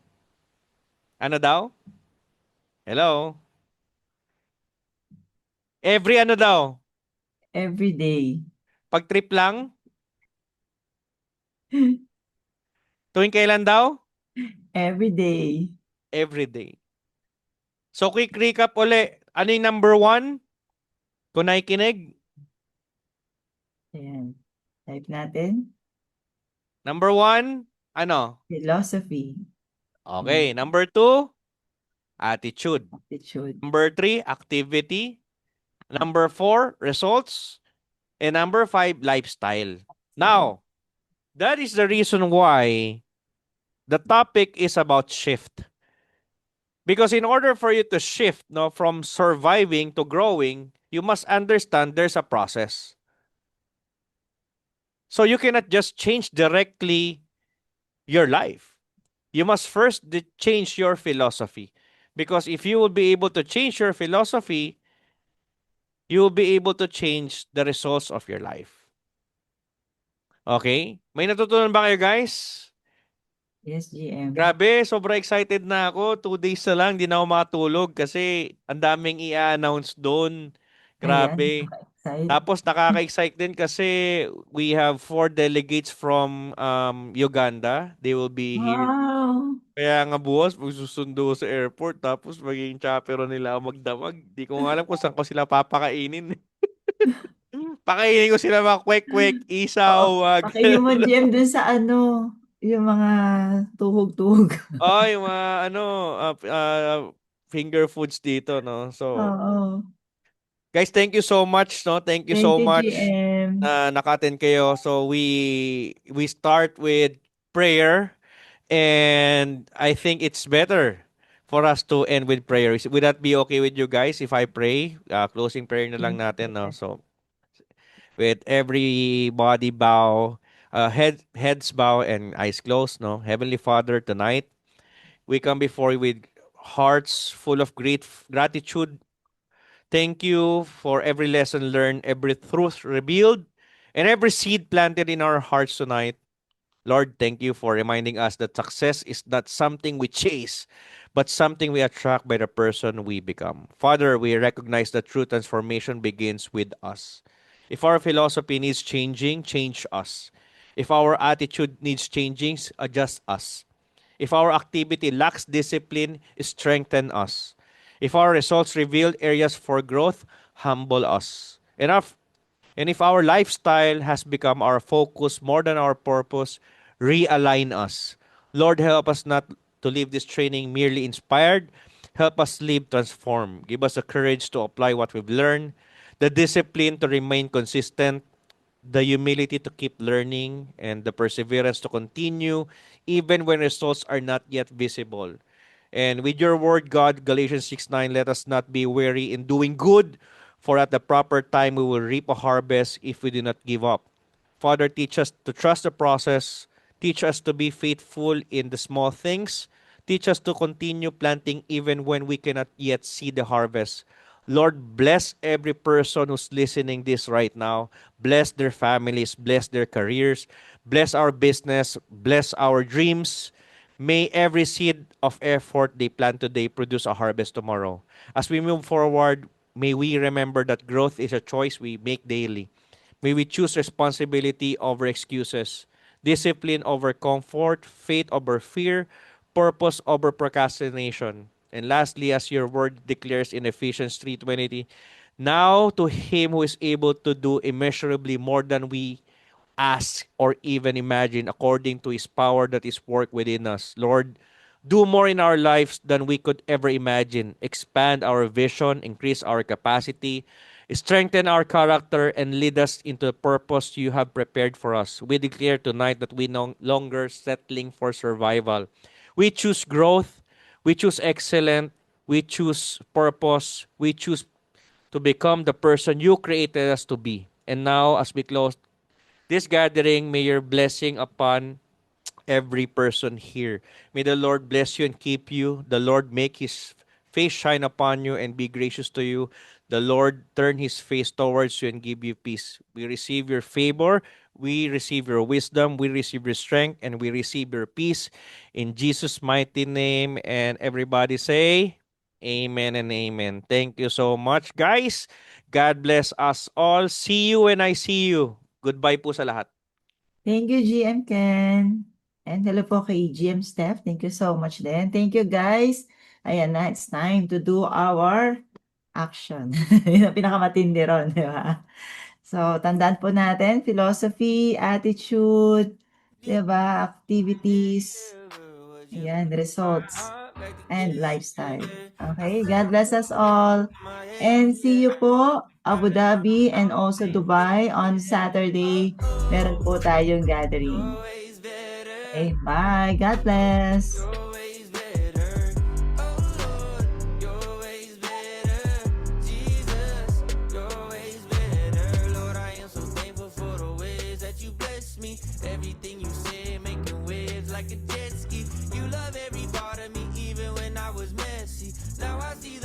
Speaker 2: Ano daw? Hello? Every ano daw?
Speaker 1: Every day.
Speaker 2: Pag trip lang? Tuwing kailan daw?
Speaker 1: Every day.
Speaker 2: Every day. So quick recap uli. Ano yung number one? Kung nakikinig?
Speaker 1: Ayan. Type natin.
Speaker 2: Number one? Ano?
Speaker 1: Philosophy.
Speaker 2: Okay.
Speaker 1: Ayan.
Speaker 2: Number two? Attitude.
Speaker 1: Attitude.
Speaker 2: Number three? Activity. Number four? Results. And number five? Lifestyle.
Speaker 1: Style.
Speaker 2: Now, that is the reason why the topic is about shift. Because in order for you to shift no, from surviving to growing, you must understand there's a process. So you cannot just change directly your life. You must first change your philosophy. Because if you will be able to change your philosophy, you will be able to change the results of your life. Okay? May natutunan ba kayo, guys?
Speaker 1: Yes, GM.
Speaker 2: Grabe, sobra excited na ako. 2 days na lang, di na ako makatulog kasi ang daming i-announce doon.
Speaker 1: Ayan,
Speaker 2: Grabe.
Speaker 1: nakaka-excite.
Speaker 2: Tapos nakaka-excite din kasi we have 4 delegates from Uganda. They will be here.
Speaker 1: Wow!
Speaker 2: Kaya nga buwas, magsusundo sa airport tapos magiging chaperon nila ako magdamag. Di ko nga alam kung saan ko sila papakainin. Pakainin ko sila mga kwek-kwek,
Speaker 1: Oo,
Speaker 2: isaw, mga
Speaker 1: pakainin mo
Speaker 2: ganun.
Speaker 1: GM dun sa ano, yung mga tuhog-tuhog.
Speaker 2: Oh, yung mga ano, finger foods dito, no? So,
Speaker 1: Oo.
Speaker 2: guys, thank you so much, no? Thank you
Speaker 1: Thank
Speaker 2: so
Speaker 1: you,
Speaker 2: much
Speaker 1: GM.
Speaker 2: na naka-attend kayo. So, we start with prayer and I think it's better for us to end with prayer. Would that be okay with you guys if I pray? Closing prayer na lang natin, no?
Speaker 1: Yes.
Speaker 2: So, with every body bow, heads bow and eyes closed, no? Heavenly Father, tonight we come before you with hearts full of great gratitude. Thank you for every lesson learned, every truth revealed, and every seed planted in our hearts tonight. Lord, thank you for reminding us that success is not something we chase, but something we attract by the person we become. Father, we recognize that true transformation begins with us. If our philosophy needs changing, change us. If our attitude needs changing, adjust us. If our activity lacks discipline, strengthen us. If our results reveal areas for growth, humble us. And if our lifestyle has become our focus more than our purpose, realign us. Lord, help us not to leave this training merely inspired. Help us live transformed. Give us the courage to apply what we've learned, the discipline to remain consistent, the humility to keep learning, and the perseverance to continue even when results are not yet visible. And with your word, God, Galatians 6:9, let us not be weary in doing good, for at the proper time we will reap a harvest if we do not give up. Father, teach us to trust the process. Teach us to be faithful in the small things. Teach us to continue planting even when we cannot yet see the harvest. Lord, bless every person who's listening this right now. Bless their families, bless their careers, bless our business, bless our dreams. May every seed of effort they plant today produce a harvest tomorrow. As we move forward, may we remember that growth is a choice we make daily. May we choose responsibility over excuses, discipline over comfort, faith over fear, purpose over procrastination. And lastly, as your word declares in Ephesians 3:20, now to him who is able to do immeasurably more than we ask or even imagine according to his power that is work within us. Lord, do more in our lives than we could ever imagine. Expand our vision, increase our capacity, strengthen our character, and lead us into the purpose you have prepared for us. We declare tonight that we no longer settling for survival. We choose growth, we choose excellence, we choose purpose, we choose to become the person you created us to be. And now, as we close this gathering, may your blessing upon every person here. May the Lord bless you and keep you. The Lord make his face shine upon you and be gracious to you. The Lord turn his face towards you and give you peace. We receive your favor. We receive your wisdom. We receive your strength and we receive your peace. In Jesus' mighty name. And everybody say, Amen and amen. Thank you so much, guys. God bless us all. See you when I see you. Goodbye po sa lahat.
Speaker 1: Thank you, GM Ken. And hello po kay GM Steph. Thank you so much din. Thank you, guys. Ayan na, it's time to do our action. Yun ang pinakamatindi ron, di ba? So, tandaan po natin, philosophy, attitude, di ba, activities, ayan, results, and lifestyle. Okay, God bless us all. And see you po, Abu Dhabi and also Dubai on Saturday. Meron po tayong gathering. Okay, bye. God bless.
Speaker 3: Everything you say, making waves like a jet ski. You love every part of me, even when I was messy. Now I see